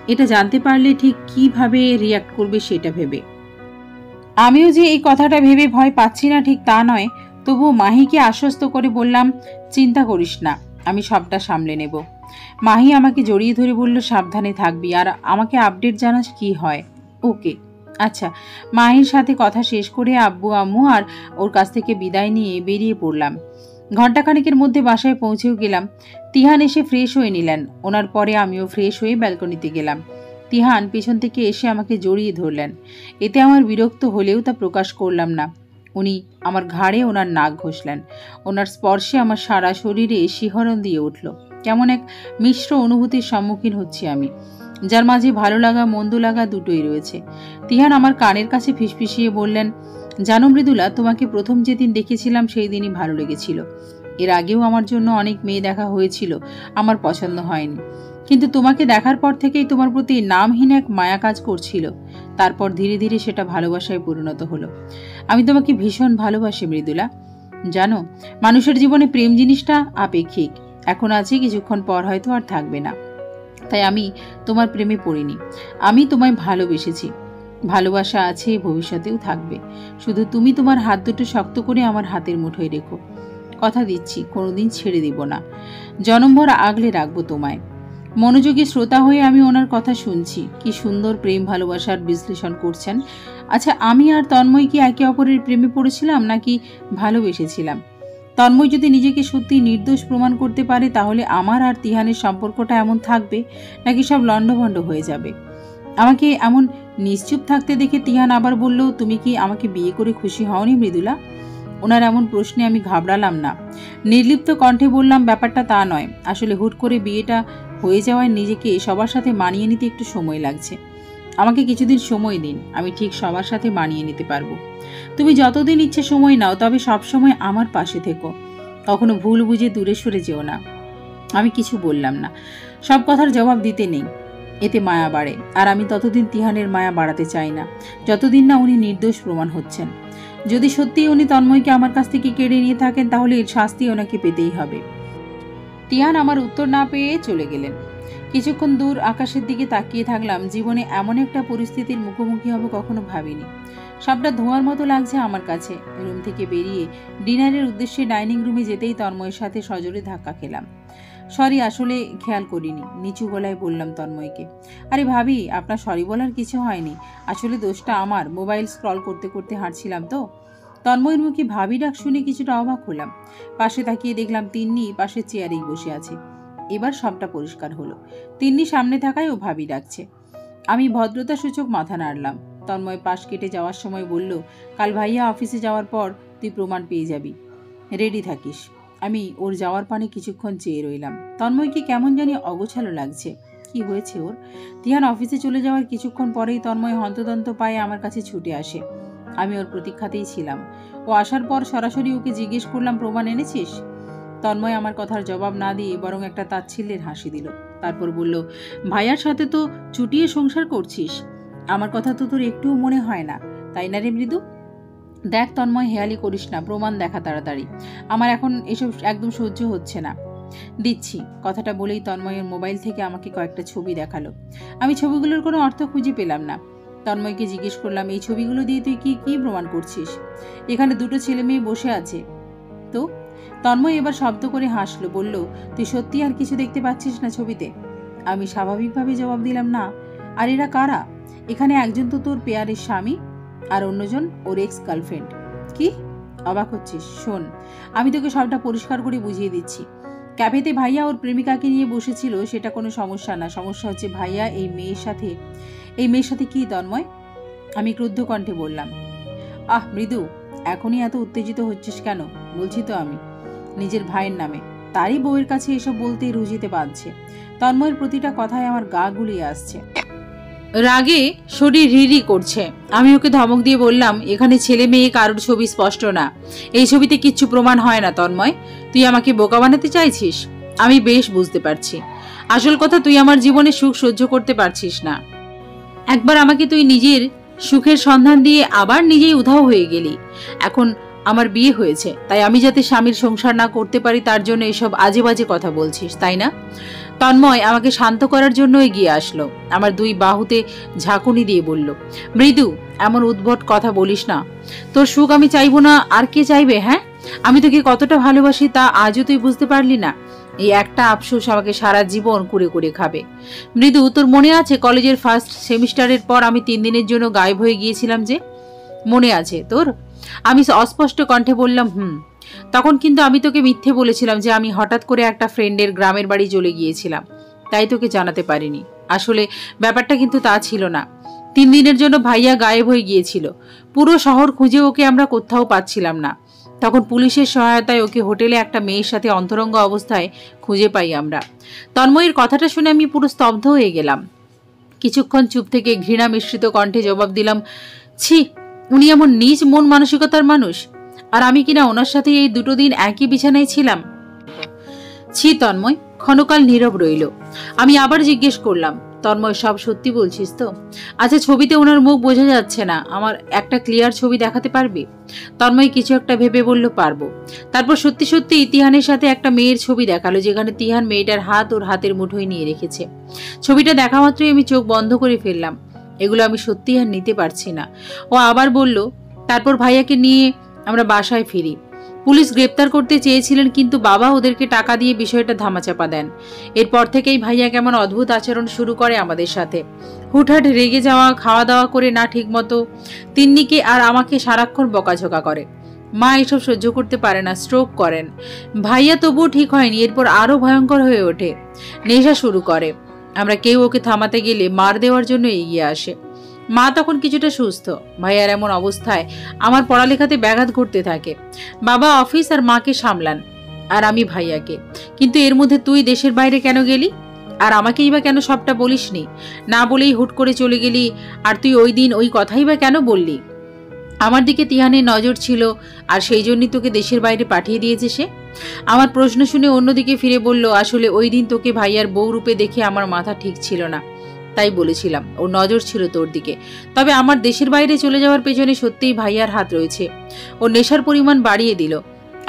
Speaker 1: এটা জানতে পারলে ঠিক কিভাবে রিয়াক্ট করবে সেটা ভেবে। আমিও যে এই কথাটা ভেবে ভয় পাচ্ছি না ঠিক তা নয়, তবুও মাহিকে আশ্বস্ত করে বললাম, চিন্তা করিস না, আমি সবটা সামলে নেব। মাহি আমাকে জড়িয়ে ধরে বলল, সাবধানে থাকবি আর আমাকে আপডেট জানাস কি হয়। ওকে। আচ্ছা। মাহির সাথে কথা শেষ করে আব্বু আম্মু আর ওর কাছ থেকে বিদায় নিয়ে বেরিয়ে পড়লাম। ঘণ্টাখানেকের মধ্যে বাসায় পৌঁছেও গেলাম। তিহান এসে ফ্রেশ হয়ে নিলেন। ওনার পরে আমিও ফ্রেশ হয়ে ব্যালকনিতে গেলাম। তিহান পেছন থেকে এসে আমাকে জড়িয়ে ধরলেন। এতে আমার বিরক্ত হলেও তা প্রকাশ করলাম না। উনি আমার ঘাড়ে ওনার নাক ঘষলেন। ওনার স্পর্শে আমার সারা শরীরে শিহরণ দিয়ে উঠল। কেমন এক মিশ্র অনুভূতির সম্মুখীন হচ্ছি আমি, যার মাঝে ভালো লাগা মন্দ লাগা দুটোই রয়েছে। তিহান আমার কানের কাছে ফিসফিসিয়ে বললেন, জানো মৃদুলা, তোমাকে প্রথম যেদিন দেখেছিলাম সেই দিনই ভালো লেগেছিল। এর আগেও আমার জন্য অনেক মেয়ে দেখা হয়েছিল, আমার পছন্দ হয়নি। কিন্তু তোমাকে দেখার পর থেকেই তোমার প্রতি নামহীন এক মায়া কাজ করছিল। তারপর ধীরে ধীরে সেটা ভালোবাসায় পরিণত হলো। আমি তোমাকে ভীষণ ভালোবাসি মৃদুলা। জানো, মানুষের জীবনে প্রেম জিনিসটা আপেক্ষিক। এখন আছে, কিছুক্ষণ পর হয়তো আর থাকবে না। তাই আমি তোমার প্রেমে পড়িনি, আমি তোমায় ভালোবেসেছি। ভালোবাসা আছে, ভবিষ্যতেও থাকবে। শুধু তুমি তোমার হাত দুটো শক্ত করে আমার হাতের মুঠোয় রেখো। কথা দিচ্ছি, কোনোদিন ছেড়ে দিব না। জনমভর আগলে রাখবো তোমায়। মনোযোগী শ্রোতা হয়ে আমি ওনার কথা শুনছি। কি সুন্দর প্রেম ভালোবাসার বিশ্লেষণ করছেন। আচ্ছা, আমি আর তন্ময় কি একে অপরের প্রেমে পড়েছিলাম নাকি ভালোবেসেছিলাম? তন্ময় যদি নিজেকে সত্যি নির্দোষ প্রমাণ করতে পারে, তাহলে আমার আর তিহানের সম্পর্কটা এমন থাকবে নাকি সব লণ্ডভণ্ড হয়ে যাবে? আমাকে এমন নিশ্চুপ থাকতে দেখে তিহান আবার বলল, তুমি কি আমাকে বিয়ে করে খুশি হওনি মৃদুলা? ওনার এমন প্রশ্নে আমি ঘাবড়ালাম না। নির্লিপ্ত কণ্ঠে বললাম, ব্যাপারটা তা নয়। আসলে হুট করে বিয়েটা হয়ে যাওয়ায় নিজেকে সবার সাথে মানিয়ে নিতে একটু সময় লাগছে। আমাকে কিছুদিন সময় দিন, আমি ঠিক সবার সাথে মানিয়ে নিতে পারবো। তুমি যতদিন ইচ্ছে সময় নাও, তবে সবসময় আমার পাশে থেকো। কখনো ভুল বুঝে দূরে সরে যেও না। আমি কিছু বললাম না। সব কথার জবাব দিতে নেই, এতে মায়া বাড়ে। আর আমি ততদিন তিহানের মায়া বাড়াতে চাই না, যতদিন না উনি নির্দোষ প্রমাণ হচ্ছেন। যদি সত্যিই উনি তন্ময়কে আমার কাছ থেকে কেড়ে নিয়ে থাকেন, তাহলে এর শাস্তি ওনাকে পেতেই হবে। তিহান আমার উত্তর না পেয়ে চলে গেলেন। কিছুক্ষণ দূর আকাশের দিকে তাকিয়ে থাকলাম। জীবনে এমন একটা পরিস্থিতির মুখোমুখি হব কখনো ভাবিনি। সবটা ধোঁয়ার মতো লাগছে আমার কাছে। রুম থেকে বেরিয়ে ডিনারের উদ্দেশ্যে ডাইনিং রুমে যেতেই তন্ময়ের সাথে সজোরে ধাক্কা খেলাম। সরি, আসলে খেয়াল করিনি, নিচু গলায় বললাম তন্ময়কে। আরে ভাবি, আপনার সরি বলার কিছু হয়নি। আসলে দোষটা আমার, মোবাইল স্ক্রল করতে করতে হাঁটছিলাম তো। তন্ময়ের মুখে ভাবি ডাক শুনে কিছুটা অবাক হলাম। পাশে তাকিয়ে দেখলাম তিন্নি পাশের চেয়ারেই বসে আছে। এবার সবটা পরিষ্কার হলো। তিন্নি সামনে থাকায় ও ভাবি ডাকছে। আমি ভদ্রতা সূচক মাথা নাড়লাম। তন্ময় পাশ কেটে যাওয়ার সময় বলল, কাল ভাইয়া অফিসে যাওয়ার পর তুই প্রমাণ পেয়ে যাবি, রেডি থাকিস। আমি ওর যাওয়ার পানে কিছুক্ষণ চেয়ে রইলাম। তন্ময়কে কেমন জানি অগোছালো লাগছে। কি হয়েছে ওর? তিহান অফিসে চলে যাওয়ার কিছুক্ষণ পরেই তন্ময় হন্তদন্ত পায়ে আমার কাছে ছুটে আসে। আমি ওর প্রতীক্ষাতেই ছিলাম। ও আসার পর সরাসরি ওকে জিজ্ঞেস করলাম, প্রমাণ এনেছিস? তন্ময় আমার কথার জবাব না দিয়ে বরং একটা তাচ্ছিল্যের হাসি দিল। তারপর বলল, ভাইয়ার সাথে তো চুটিয়ে সংসার করছিস, আমার কথা তো তোর একটুও মনে হয় না, তাই না রে মৃদু? দেখ তন্ময়, হেয়ালি করিস না, প্রমাণ দেখা তাড়াতাড়ি। আমার এখন এসব একদম সহ্য হচ্ছে না। দিচ্ছি। কথাটা বলেই তন্ময়ের মোবাইল থেকে আমাকে কয়েকটা ছবি দেখালো। আমি ছবিগুলোর কোনো অর্থ খুঁজে পেলাম না। তন্ময়কে জিজ্ঞেস করলাম, এই ছবিগুলো দিয়ে তুই কি কি প্রমাণ করছিস? এখানে দুটো ছেলে মেয়ে বসে আছে তো। তন্ময় এবার শব্দ করে হাসলো, বলল, তুই সত্যি আর কিছু দেখতে পাচ্ছিস না ছবিতে? আমি স্বাভাবিকভাবে জবাব দিলাম, না। আর এরা কারা? এখানে একজন তো তোর পেয়ারের স্বামী, আর অন্যজন ওর এক্স গার্লফ্রেন্ড। কি? অবাক হচ্ছিস? শোন, আমি তোকে সবটা পরিষ্কার করে বুঝিয়ে দিচ্ছি। ক্যাফেতে ভাইয়া ওর প্রেমিকাকে নিয়ে বসেছিল, সেটা কোনো সমস্যা না। সমস্যা হচ্ছে ভাইয়া এই মেয়ের সাথে কি তন্ময়? আমি ক্রুদ্ধ কণ্ঠে বললাম। আহ মৃদু, এখনই এত উত্তেজিত হচ্ছিস কেন? বলছি তো আমি, নিজের ভাইয়ের নামে। তারই বউয়ের কাছে এসব বলতে রুজিতে বাঁধছে। তন্ময়ের প্রতিটা কথায় আমার গা গুলিয়ে আসছে। রাগে শরীর রিরি করছে। আমি ওকে ধমক দিয়ে বললাম, এখানে ছেলে মেয়ে কারোর ছবি স্পষ্ট না, এই ছবিতে কিচ্ছু প্রমাণ হয় না তন্ময়। তুই আমাকে বোকা বানাতে চাইছিস? আমি বেশ বুঝতে পারছি। আসল কথা, তুই আমার জীবনে সুখ সহ্য করতে পারছিস না। একবার আমাকে তুই নিজের সুখের সন্ধান দিয়ে আবার নিজেই উধাও হয়ে গেলি। এখন আমার বিয়ে হয়েছে, তাই আমি যাতে স্বামীর সংসার না করতে পারি তার জন্য এসব আজে বাজে কথা বলছিস, তাই না? তন্ময় আমাকে শান্ত করার জন্য এগিয়ে আসলো, আমার দুই বাহুতে ঝাঁকুনি দিয়ে বলল, মৃদু, এমন উদ্ভট কথা বলিস না। তোর সুখ আমি চাইবো না আর কে চাইবে? হ্যাঁ, আমি তোকে কতটা ভালোবাসি তা আজও তুই বুঝতে পারলি না। এই একটা আফসোস আমাকে সারা জীবন কুড়ে কুড়ে খাবে। মৃদু, তোর মনে আছে কলেজের ফার্স্ট সেমিস্টারের পর আমি 3 দিনের জন্য গায়েব হয়ে গিয়েছিলাম যে? মনে আছে তোর? আমি অস্পষ্ট কণ্ঠে বললাম, তখন কিন্তু আমি তোকে মিথ্যে বলেছিলাম যে আমি হঠাৎ করে একটা ফ্রেন্ডের গ্রামের বাড়ি চলে গিয়েছিলাম, তাই তোকে জানাতে পারিনি। আসলে ব্যাপারটা কিন্তু তা ছিল না। 3 দিনের জন্য ভাইয়া গায়েব হয়ে গিয়েছিল। পুরো শহর খুঁজে ওকে আমরা কোথাও পাচ্ছিলাম না। তখন পুলিশের সহায়তায় ওকে হোটেলে একটা মেয়ের সাথে অন্তরঙ্গ অবস্থায় খুঁজে পাই আমরা। তন্ময়ের কথাটা শুনে আমি পুরো স্তব্ধ হয়ে গেলাম। কিছুক্ষণ চুপ থেকে ঘৃণা মিশ্রিত কণ্ঠে জবাব দিলাম, ছি, উনি এমন নীচ মন মানসিকতার মানুষ, আর আমি কিনা ওনার সাথে এই 2 দিন একই বিছানায় ছিলাম। ছি। তন্ময় ক্ষণকাল নীরব রইল। আমি আবার জিজ্ঞেস করলাম, তন্ময়, সব সত্যি বলছিস তো? আচ্ছা, ছবিতে ওনার মুখ বোঝা যাচ্ছে না, আমার একটা ক্লিয়ার ছবি দেখাতে পারবি? তন্ময় কিছু একটা ভেবে বলল, পারবো। তারপর সত্যি সত্যি তিহানের সাথে একটা মেয়ের ছবি দেখালো, যেখানে তিহান মেয়েটার হাত ওর হাতের মুঠোয় নিয়ে রেখেছে। ছবিটা দেখা মাত্রই আমি চোখ বন্ধ করে ফেললাম। এগুলো আমি সত্যি আর নিতে পারছি না। ও আবার বলল, তারপর ভাইয়াকে নিয়ে আমরা বাসায় ফিরি। পুলিশ গ্রেপ্তার করতে চেয়েছিলেন, কিন্তু বাবা ওদেরকে টাকা দিয়ে বিষয়টা ধামাচাপা দেন। এরপর থেকেই ভাইয়া কেমন অদ্ভুত আচরণ শুরু করে আমাদের সাথে। হুটহাট রেগে যাওয়া, খাওয়া দাওয়া করে না ঠিক মতো, তিন্নিকে আর আমাকে সারাক্ষণ বকাঝকা করে। মা এসব সহ্য করতে পারে না, স্ট্রোক করেন। ভাইয়া তবুও ঠিক হয়নি, এরপর আরো ভয়ঙ্কর হয়ে ওঠে, নেশা শুরু করে। আমরা কেউ ওকে থামাতে গেলে মার দেওয়ার জন্য এগিয়ে আসে। মা তখন কিছুটা সুস্থ। ভাইয়ার এমন অবস্থায় আমার পড়ালেখাতে ব্যাঘাত ঘটতে থাকে। বাবা অফিস আর মাকে সামলান, আর আমি ভাইয়াকে। কিন্তু এর মধ্যে তুই দেশের বাইরে কেন গেলি? আর আমাকেই বা কেন সবটা বলিসনি? না বলেই হুট করে চলে গেলি, আর তুই ওই দিন ওই কথাই বা কেন বললি? আমার দিকে তিহানের নজর ছিল, আর সেই জন্যই তোকে দেশের বাইরে পাঠিয়ে দিয়েছে সে। আমার প্রশ্ন শুনে অন্যদিকে ফিরে বলল, আসলে ওই দিন তোকে ভাইয়ার বউ রূপে দেখে আমার মাথা ঠিক ছিল না, তাই বলেছিলাম ওর নজর ছিল তোর দিকে। তবে আমার দেশের বাইরে চলে যাওয়ার পেছনে সত্যিই ভাইয়ার হাত রয়েছে। ওর নেশার পরিমাণ বাড়িয়ে দিল।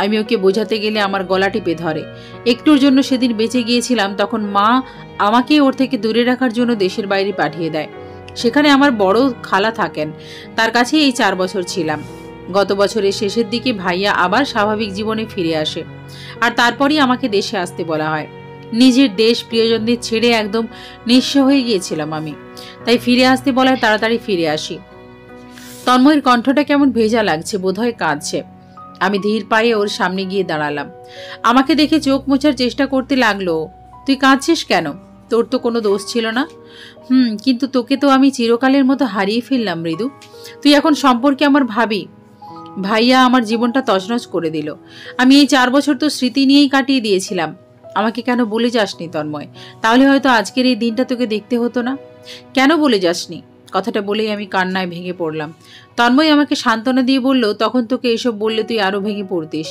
Speaker 1: আমি ওকে বোঝাতে গেলে আমার গলা টিপে ধরে। একটুর জন্য সেদিন বেঁচে গিয়েছিলাম, তখন মা আমাকে ওর থেকে দূরে রাখার জন্য দেশের বাইরে পাঠিয়ে দেয়। সেখানে আমার বড় খালা থাকেন, তার কাছে এই 4 বছর ছিলাম। গত বছরের শেষের দিকে ভাইয়া আবার স্বাভাবিক জীবনে ফিরে আসে, আর তারপরই আমাকে দেশে আসতে বলা হয়। নিজের দেশ, প্রিয়জনদের ছেড়ে একদম নিঃস্ব হয়ে গিয়েছিলাম আমি, তাই ফিরে আসতে বলায় তাড়াতাড়ি ফিরে আসি। তন্ময়ের কণ্ঠটা কেমন ভেজা লাগছে, বোধহয় কাঁদছে। আমি ধীর পায়ে ওর সামনে গিয়ে দাঁড়ালাম। আমাকে দেখে চোখ মোছার চেষ্টা করতে লাগলো। তুই কাঁদছিস কেন? তোর তো কোনো দোষ ছিল না। কিন্তু তোকে তো আমি চিরকালের মতো হারিয়ে ফেললাম মৃদু। তুই এখন সম্পর্কে আমার ভাবি। ভাইয়া আমার জীবনটা তছনছ করে দিল। আমি এই 4 বছর তো স্মৃতি নিয়েই কাটিয়ে দিয়েছিলাম। আমাকে কেন বলে যাসনি তন্ময়? তাহলে হয়তো আজকের এই দিনটা তোকে দেখতে হতো না। কেন বলে যাসনি? কথাটা বলেই আমি কান্নায় ভেঙে পড়লাম। তন্ময় আমাকে সান্ত্বনা দিয়ে বলল, তখন তোকে এসব বললে তুই আরো ভেঙে পড়তিস।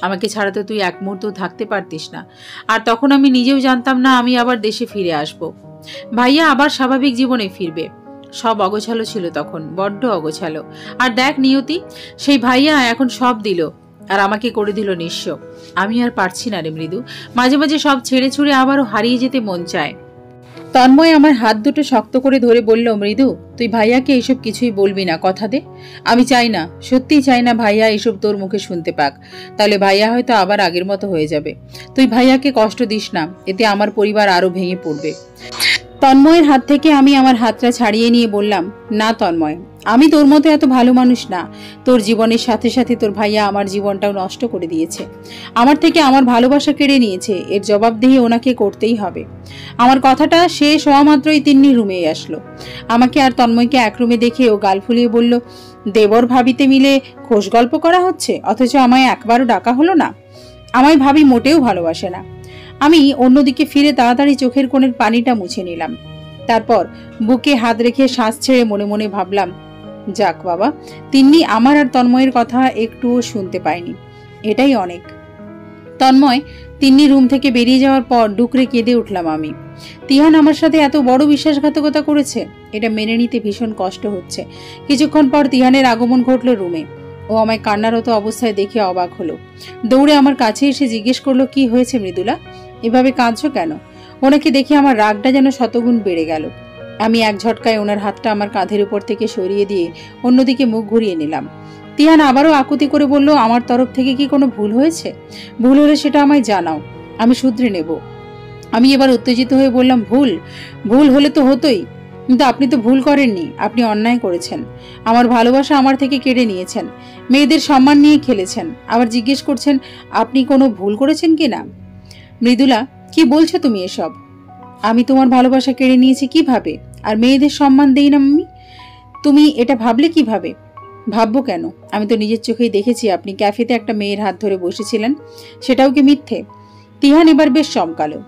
Speaker 1: আমাকে ছাড়া তো তুই এক মুহূর্ত থাকতে পারতিস না। আর তখন আমি নিজেও জানতাম না আমি আবার দেশে ফিরে আসব। ভাইয়া আবার স্বাভাবিক জীবনে ফিরবে। সব অগোছালো ছিল তখন, বড্ড অগোছালো। আর দেখ নিয়তি, সেই ভাইয়া এখন সব দিল, আর আমাকে করে দিল নিঃস্ব। আমি আর পারছি না রে মৃদু। মাঝে মাঝে সব ছেড়ে ছুড়ে আবারও হারিয়ে যেতে মন চায়। তন্ময় আমার হাত দুটো শক্ত করে ধরে বলল, মৃদু, তুই ভাইয়াকে এসব কিছুই বলবি না, কথা দে। আমি চাই না, সত্যিই চাই না ভাইয়া এসব তোর মুখে শুনতে পাক। তাহলে ভাইয়া হয়তো আবার আগের মতো হয়ে যাবে। তুই ভাইয়াকে কষ্ট দিস না, এতে আমার পরিবার আরো ভেঙে পড়বে। তন্ময়ের হাত থেকে আমি আমার হাতটা ছাড়িয়ে নিয়ে বললাম, না তন্ময়, আমি তোর মতো এত ভালো মানুষ না। তোর জীবনের সাথে সাথে তোর ভাইয়া আমার জীবনটাও নষ্ট করে দিয়েছে। আমার থেকে আমার ভালোবাসা কেড়ে নিয়েছে, এর জবাবদিহি ওনাকে করতেই হবে। আমার কথাটা শেষ হওয়া মাত্রই তিন্নি রুমে আসলো। আমাকে আর তন্ময়কে এক রুমে দেখে ও গাল ফুলিয়ে বলল, দেবর ভাবিতে মিলে খোশ গল্প করা হচ্ছে, অথচ আমায় একবারও ডাকা হলো না। আমায় ভাবি মোটেও ভালোবাসে না। আমি অন্যদিকে ফিরে তাড়াতাড়ি চোখের কোণের পানিটা মুছে নিলাম। তারপর বুকে হাত রেখে শ্বাস ছেড়ে মনে মনে ভাবলাম, যাক বাবা, তিন্নি আমার আর তন্ময়ের কথা একটুও শুনতে পায়নি, এটাই অনেক। তন্ময় তিন্নি রুম থেকে বেরিয়ে যাওয়ার পর ডুকরে কেঁদে উঠলাম আমি। তিহান আমার সাথে এত বড় বিশ্বাসঘাতকতা করেছে, এটা মেনে নিতে ভীষণ কষ্ট হচ্ছে। কিছুক্ষণ পর তিহানের আগমন ঘটল রুমে। ও আমায় কান্নারত অবস্থায় দেখে অবাক হলো। দৌড়ে আমার কাছে এসে জিজ্ঞেস করলো, কি হয়েছে মৃদুলা, এভাবে কাঁদছো কেন? ওনাকে দেখে আমার রাগটা যেন শতগুণ বেড়ে গেল। আমি এক ঝটকায় ওনার হাতটা আমার কাঁধের উপর থেকে সরিয়ে দিয়ে অন্যদিকে মুখ ঘুরিয়ে নিলাম। তিহান আবারও আকুতি করে বলল, আমার তরফ থেকে কি কোনো ভুল হয়েছে? ভুল হলে সেটা আমায় জানাও, আমি শুধরে নেব। আমি এবার উত্তেজিত হয়ে বললাম, ভুল হলে তো হতোই, কিন্তু আপনি তো ভুল করেননি, আপনি অন্যায় করেছেন। আমার ভালোবাসা আমার থেকে কেড়ে নিয়েছেন, মেয়েদের সম্মান নিয়ে খেলেছেন, আবার জিজ্ঞেস করছেন আপনি কোনো ভুল করেছেন কিনা। মৃদুলা, কি বলছো তুমি এসব? আমি তোমার ভালোবাসা কেড়ে নিয়েছি কিভাবে, আর মেয়েদের সম্মান দেই না আমি? তুমি এটা ভাবলে কিভাবে? ভাববো কেন? আমি তো নিজের চোখেই দেখেছি আপনি ক্যাফেতে একটা মেয়ের হাত ধরে বসেছিলেন, সেটাও কি মিথ্যে? তিহান এবার বেশ চমকালো,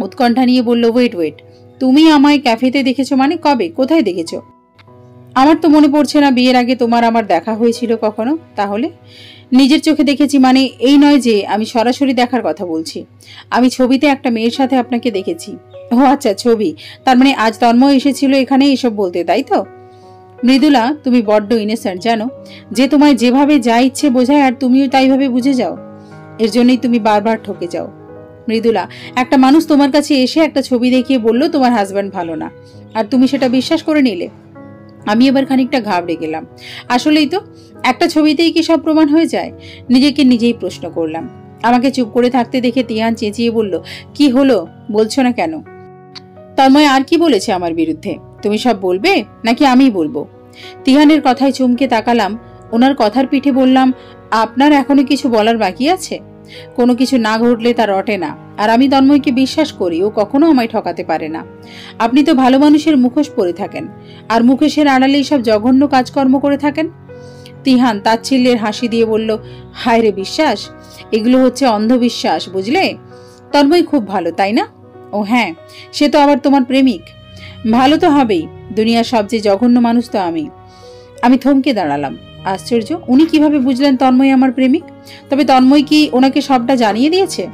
Speaker 1: উৎকণ্ঠা নিয়ে বলল, ওয়েট, তুমি আমায় ক্যাফেতে দেখেছো মানে? কবে, কোথায় দেখেছো? আমার তো মনে পড়ছে না বিয়ের আগে তোমার আমার দেখা হয়েছিল কখনো। তাহলে নিজের চোখে দেখেছি মানে এই নয় যে আমি সরাসরি দেখার কথা বলছি। আমি ছবিতে একটা মেয়ের সাথে আপনাকে দেখেছি। ও আচ্ছা, ছবি। তার মানে আজ তন্ময় এসেছিল এখানে এসব বলতে, তাই তো? মৃদুলা, তুমি বড্ড ইনোসেন্ট জানো, যে তোমায় যেভাবে যা ইচ্ছে বোঝায় আর তুমিও তাইভাবে বুঝে যাও। এর জন্যই তুমি বারবার ঠকে যাও। মৃদুলা, একটা মানুষ তোমার কাছে এসে একটা ছবি দেখিয়ে বলল তোমার হাজব্যান্ড ভালো না, আর তুমি সেটা বিশ্বাস করে নিলে। আমি এবার খানিকটা ঘাবড়ে গেলাম। আসলেই তো, একটা ছবিতেই কি সব প্রমাণ হয়ে যায়? নিজেকে নিজেই প্রশ্ন করলাম। আমাকে চুপ করে থাকতে দেখে তিহান চেঁচিয়ে বলল, কি হলো, বলছো না কেন? তন্ময় আর কি বলেছে আমার বিরুদ্ধে? তুমি সব বলবে নাকি আমিই বলবো? তিহানের কথায় চমকে তাকালাম। ওনার কথার পিঠে বললাম, আপনার এখনো কিছু বলার বাকি আছে? কোনো কিছু না ঘটলে তা রটে না, আর আমি তন্ময়কে বিশ্বাস করি, ও কখনো আমায় ঠকাতে পারে না। আপনি তো ভালো মানুষের মুখোশ পরে থাকেন, আর মুখোশের আড়ালেই সব জঘন্য কাজকর্ম করে থাকেন। তিহান তাচ্ছিল্যের হাসি দিয়ে বলল, হায় রে বিশ্বাস, এগুলো হচ্ছে অন্ধবিশ্বাস, বুঝলে? তন্ময় খুব ভালো, তাই না? ও হ্যাঁ, সে তো আবার তোমার প্রেমিক। ভালো তো হবেই, দুনিয়ার সবচেয়ে জঘন্য মানুষ তো আমি থমকে দাঁড়ালাম। আশ্চর্য, উনি কিভাবে বুঝলেন তন্ময় আমার প্রেমিক? তবে তন্ময় কি ওনাকে সবটা জানিয়ে দিয়েছে?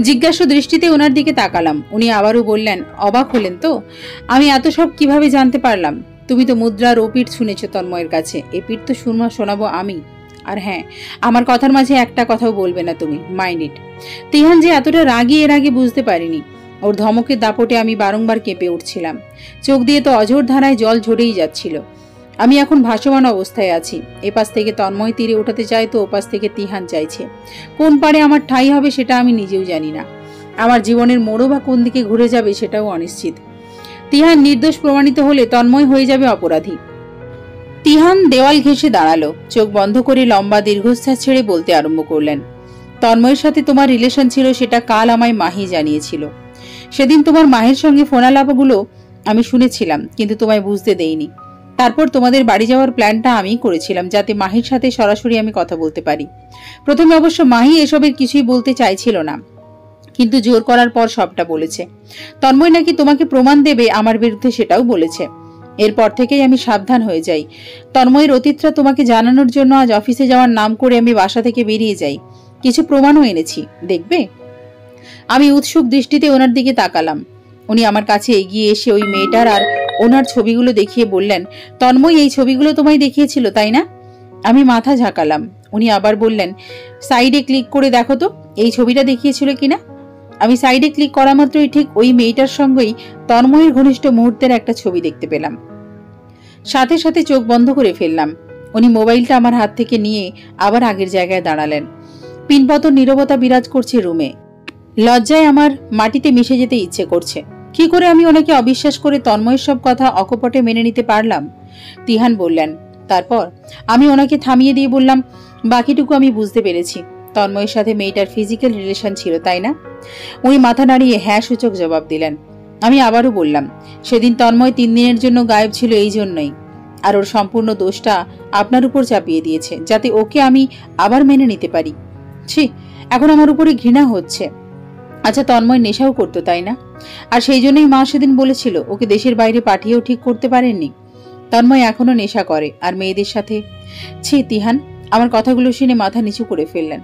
Speaker 1: জিজ্ঞাসু দৃষ্টিতে ওনার দিকে তাকালাম। উনি আবারও বললেন, অবাক হলেন তো? আমি এত সব কিভাবে জানতে পারলাম? তুমি তো মুদ্রার ও পিঠ শুনেছ তন্ময়ের কাছে, এ পিঠ তো শোনাবো আমি। আর হ্যাঁ, আমার কথার মাঝে একটা কথাও বলবে না তুমি, মাইন্ড ইট। তিহান যে এতটা রাগী এর আগে বুঝতে পারিনি। ওর ধমকের দাপটে আমি বারংবার কেঁপে উঠছিলাম। চোখ দিয়ে তো অঝোর ধারায় জল ঝরেই যাচ্ছিল। আমি এখন ভাসমান অবস্থায় আছি। এপাশ থেকে তন্ময় তীরে ওঠাতে চায় তো ওপাশ থেকে তিহান চাইছে। কোন পারে আমার ঠাঁই হবে সেটা আমি নিজেও জানি না। আমার জীবনের মোড়ও বা কোন দিকে ঘুরে যাবে সেটাও অনিশ্চিত। তিহান নির্দোষ প্রমাণিত হলে তন্ময় হয়ে যাবে অপরাধী। তিহান দেওয়াল ঘেঁষে দাঁড়ালো, চোখ বন্ধ করে লম্বা দীর্ঘশ্বাস ছেড়ে বলতে আরম্ভ করলেন, তন্ময়ের সাথে তোমার রিলেশন ছিল সেটা কাল আমায় মাহি জানিয়েছিল। সেদিন তোমার মায়ের সঙ্গে ফোনালাপগুলো আমি শুনেছিলাম, কিন্তু তোমায় বুঝতে দেইনি। তারপর তোমাদের বাড়ি যাওয়ার প্ল্যানটা আমিই করেছিলাম, যাতে মাহির সাথে সরাসরি আমি কথা বলতে পারি। প্রথমে অবশ্য মাহি এসবের কিছুই বলতে চাইছিল না, কিন্তু জোর করার পর সবটা বলেছে। তন্ময় নাকি তোমাকে প্রমাণ দেবে আমার বিরুদ্ধে, সেটাও বলেছে। এরপর থেকেই আমি সাবধান হয়ে যাই। তন্ময়ের অতীতটা তোমাকে জানানোর জন্য আজ অফিসে যাওয়ার নাম করে আমি বাসা থেকে বেরিয়ে যাই। কিছু প্রমাণও এনেছি, দেখবে? আমি উৎসুক দৃষ্টিতে ওনার দিকে তাকালাম। উনি আমার কাছে এগিয়ে এসে ওই মেয়েটার আর ওনার ছবিগুলো দেখিয়ে বললেন, তন্ময় এই ছবিগুলো তোমায় দেখিয়েছিল, তাই না? আমি মাথা ঝাঁকালাম। উনি আবার বললেন, সাইডে ক্লিক করে দেখো তো এই ছবিটা দেখিয়েছিল কিনা। আমি সাইডে ক্লিক করা মাত্রই ঠিক ওই মেয়েটার সঙ্গেই তন্ময়ের ঘনিষ্ঠ মুহূর্তের একটা ছবি দেখতে পেলাম। সাথে সাথে চোখ বন্ধ করে ফেললাম। উনি মোবাইলটা আমার হাত থেকে নিয়ে আবার আগের জায়গায় দাঁড়ালেন। পিনপতন নীরবতা বিরাজ করছে রুমে। লজ্জায় আমার মাটিতে মিশে যেতে ইচ্ছে করছে। কি করে আমি ওনাকে অবিশ্বাস করে তন্ময়ের সব কথা অকপটে মেনে নিতে পারলাম? তিহান বললেন। তারপর আমি ওনাকে থামিয়ে দিয়ে বললাম, বাকিটুকু আমি বুঝতে পেরেছি। তন্ময়ের সাথে মেয়েটার ফিজিক্যাল রিলেশন ছিল, তাই না? উনি মাথা নাড়িয়ে হ্যাঁ সূচক জবাব দিলেন। আমি আবারও বললাম, সেদিন তন্ময় 3 দিনের জন্য গায়েব ছিল এই জন্যই, আর ওর সম্পূর্ণ দোষটা আপনার উপর চাপিয়ে দিয়েছে, যাতে ওকে আমি আবার মেনে নিতে পারি। ছি, এখন আমার উপরে ঘৃণা হচ্ছে। আচ্ছা, তন্ময় নেশাও করতো, তাই না? আর সেই জন্যই মা সেদিন বলেছিল ওকে দেশের বাইরে পাঠিয়েও ঠিক করতে পারেননি। তন্ময় এখনো নেশা করে আর মেয়েদের সাথে। ছি তিহান, আমার কথাগুলো শুনে মাথা নিচু করে ফেললেন।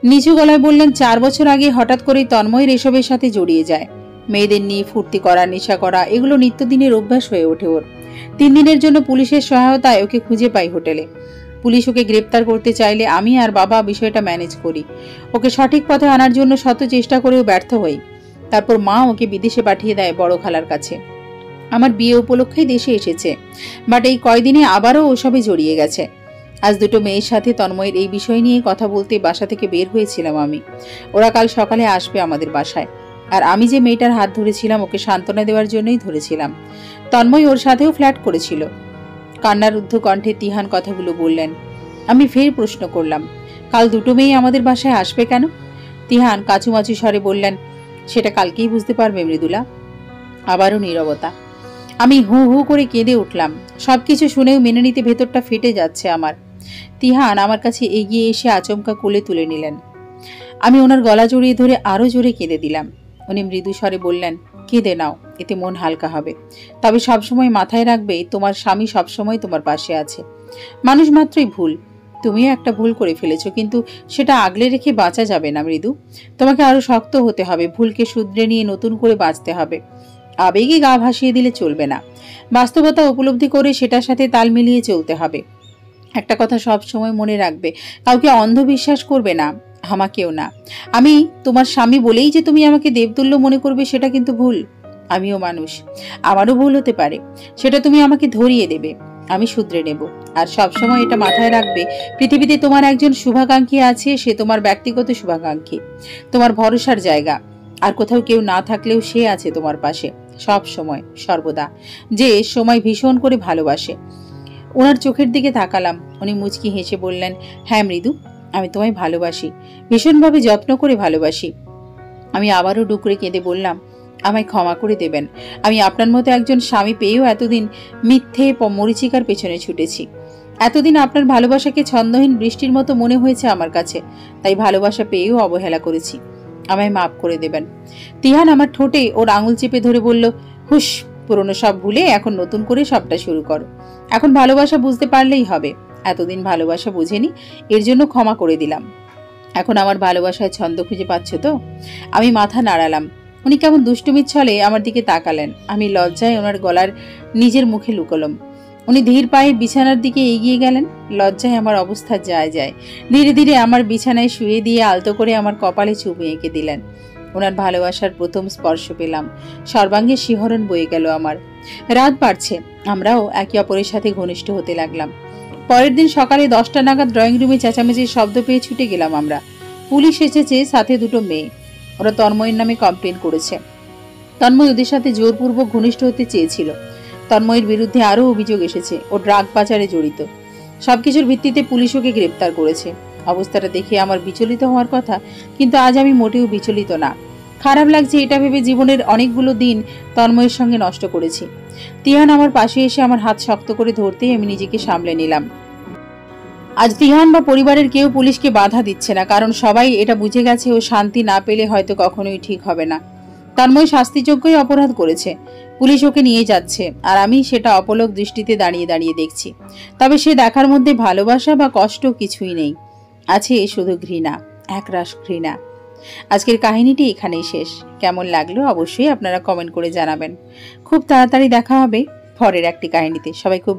Speaker 1: নিচু গলায় বললেন, 4 বছর আগে হঠাৎ করেই তন্ময়ের এসবের সাথে জড়িয়ে যায়। মেয়েদের নিয়ে ফুর্তি করা, নেশা করা, এগুলো নিত্যদিনের অভ্যাস হয়ে ওঠে ওর। 3 দিনের জন্য পুলিশের সহায়তায় ওকে খুঁজে পাই হোটেলে। পুলিশ ওকে গ্রেপ্তার করতে চাইলে আমি আর বাবা বিষয়টা ম্যানেজ করি। ওকে সঠিক পথে আনার জন্য শত চেষ্টা করেও ব্যর্থ হই। তারপর মা ওকে বিদেশে পাঠিয়ে দেয় বড় খালার কাছে। আমার বিয়ে উপলক্ষেই দেশে এসেছে, বাট এই কয়দিনে আবারও ওসবে জড়িয়ে গেছে। আজ দুটো মেয়ের সাথে তন্ময়ের এই বিষয় নিয়ে কথা বলতে বাসা থেকে বের হয়েছিলাম আমি। ওরা কাল সকালে আসবে আমাদের বাসায়। আর আমি যে মেয়েটার হাত ধরেছিলাম ওকে সান্ত্বনা দেওয়ার জন্যই ধরেছিলাম। তন্ময় ওর সাথেও ফ্ল্যাট করেছিল। কান্নারুদ্ধ কণ্ঠে তিহান কথাগুলো বললেন। আমি ফের প্রশ্ন করলাম, কাল দুটো মেয়ে আমাদের বাসায় আসবে কেন? তিহান কাচুমাচু স্বরে বললেন, সেটা কালকেই বুঝতে পারবে মৃদুলা। আবারও নীরবতা। আমি হু হু করে কেঁদে উঠলাম। সবকিছু শুনেও মেনে নিতে ভেতরটা ফেটে যাচ্ছে আমার। তিহান আমার কাছে এগিয়ে এসে আচমকা কোলে তুলে নিলেন। আমি ওনার গলা জড়িয়ে ধরে আরো জোরে কেঁদে দিলাম। উনি মৃদু স্বরে বললেন, কেঁদে নাও, এতে মন হালকা হবে। তবে সবসময় মাথায় রাখবে তোমার স্বামী সবসময় তোমার পাশে আছে। মানুষ মাত্রই ভুল, তুমিও একটা ভুল করে ফেলেছো, কিন্তু সেটা আগলে রেখে বাঁচা যাবে না মৃদু। তোমাকে আরো শক্ত হতে হবে, ভুলকে শুধরে নিয়ে নতুন করে বাঁচতে হবে। আবেগে গা ভাসিয়ে দিলে চলবে না। বাস্তবতা উপলব্ধি করে সেটার সাথে তাল মিলিয়ে চলতে হবে। একটা কথা সব সময় মনে রাখবে, কাউকে অন্ধবিশ্বাস করবে না, আমাকেও না। আমি তোমার স্বামী বলেই যে তুমি আমাকে দেবতুল্য মনে করবে সেটা কিন্তু ভুল। আমিও মানুষ, আমারও ভুল হতে পারে। সেটা তুমি আমাকে ধরিয়ে দেবে, আমি শুধরে নেব। আর সবসময় এটা মাথায় রাখবে, পৃথিবীতে তোমার একজন শুভাকাঙ্ক্ষী আছে, সে তোমার ব্যক্তিগত শুভাকাঙ্ক্ষী, তোমার ভরসার জায়গা। আর কোথাও কেউ না থাকলেও সে আছে তোমার পাশে, সব সময়, সর্বদা। যে সময় ভীষণ করে ভালোবাসে। ওনার চোখের দিকে তাকালাম। উনি মুচকি হেসে বললেন, হ্যাঁ মৃদু, আমি তোমায় ভালোবাসি, ভীষণভাবে যত্ন করে ভালোবাসি। আমি আবারও ডুকরে কেঁদে বললাম, আমায় ক্ষমা করে দেবেন। আমি আপনার মতো একজন স্বামী পেয়েও এতদিন মিথ্যে মরীচিকার পেছনে ছুটেছি। এতদিন আপনার ভালোবাসাকে ছন্দহীন বৃষ্টির মতো মনে হয়েছে আমার কাছে, তাই ভালোবাসা পেয়েও অবহেলা করেছি। আমায় মাফ করে দেবেন। তিহান আমার ঠোঁটে ওর আঙুল চেপে ধরে বলল, হুশ, পুরনো সব ভুলে এখন নতুন করে সবটা শুরু করো। এখন ভালোবাসা বুঝতে পারলেই হবে। এতদিন ভালোবাসা বুঝেনি, এর জন্য ক্ষমা করে দিলাম। এখন আমার ভালোবাসায় ছন্দ খুঁজে পাচ্ছ তো? আমি মাথা নাড়ালাম। উনি কেমন দুষ্টুমির ছলে আমার দিকে তাকালেন। আমি লজ্জায় ওনার গলার নিজের মুখে লুকোলাম। উনি ধীর পায়ে বিছানার দিকে এগিয়ে গেলেন। লজ্জায় আমার অবস্থা যায়। ধীরে ধীরে আমার বিছানায় শুয়ে দিয়ে আলতো করে আমার কপালে চুমু এঁকে দিলেন। ওনার ভালোবাসার প্রথম স্পর্শ পেলাম। সর্বাঙ্গে শিহরণ বয়ে গেল আমার। রাত বাড়ছে, আমরাও একে অপরের সাথে ঘনিষ্ঠ হতে লাগলাম। পরের দিন সকালে 10টা নাগাদ ড্রয়িং রুমে চেঁচামেচির শব্দ পেয়ে ছুটে গেলাম আমরা। পুলিশ এসেছে, সাথে দুটো মেয়ে। ওরা তন্ময়ের নামে কমপ্লেন করেছে। তন্ময় ওদের সাথে জোরপূর্বক ঘনিষ্ঠ হতে চেয়েছিল। তন্ময়ের বিরুদ্ধে আরও অভিযোগ এসেছে, ও ড্রাগ পাচারে জড়িত। সবকিছুর ভিত্তিতে পুলিশ ওকে গ্রেপ্তার করেছে। অবস্থাটা দেখে আমার বিচলিত হওয়ার কথা, কিন্তু আজ আমি মোটেও বিচলিত না। খারাপ লাগছে এটা ভেবে জীবনের অনেকগুলো দিন তন্ময়ের সঙ্গে নষ্ট করেছি। তিহান আমার পাশে এসে আমার হাত শক্ত করে ধরতেই আমি নিজেকে সামলে নিলাম। আজ তিহান বা পরিবারের কেউ পুলিশকে বাধা দিচ্ছে না, কারণ সবাই এটা বুঝে গেছে ও শান্তি না পেলে হয়তো কখনোই ঠিক হবে না। তন্ময় শাস্তিযোগ্যই অপরাধ করেছে, পুলিশ ওকে নিয়ে যাচ্ছে, আর আমি সেটা অপলক দৃষ্টিতে দাঁড়িয়ে দাঁড়িয়ে দেখছি। তবে সে দেখার মধ্যে ভালোবাসা বা কষ্ট কিছুই নেই, আছে শুধু ঘৃণা, একরাশ ঘৃণা। আজকের কাহিনীটি এখানেই শেষ। কেমন লাগলো অবশ্যই আপনারা কমেন্ট করে জানাবেন। খুব তাড়াতাড়ি দেখা হবে পরের একটি কাহিনীতে। সবাই খুব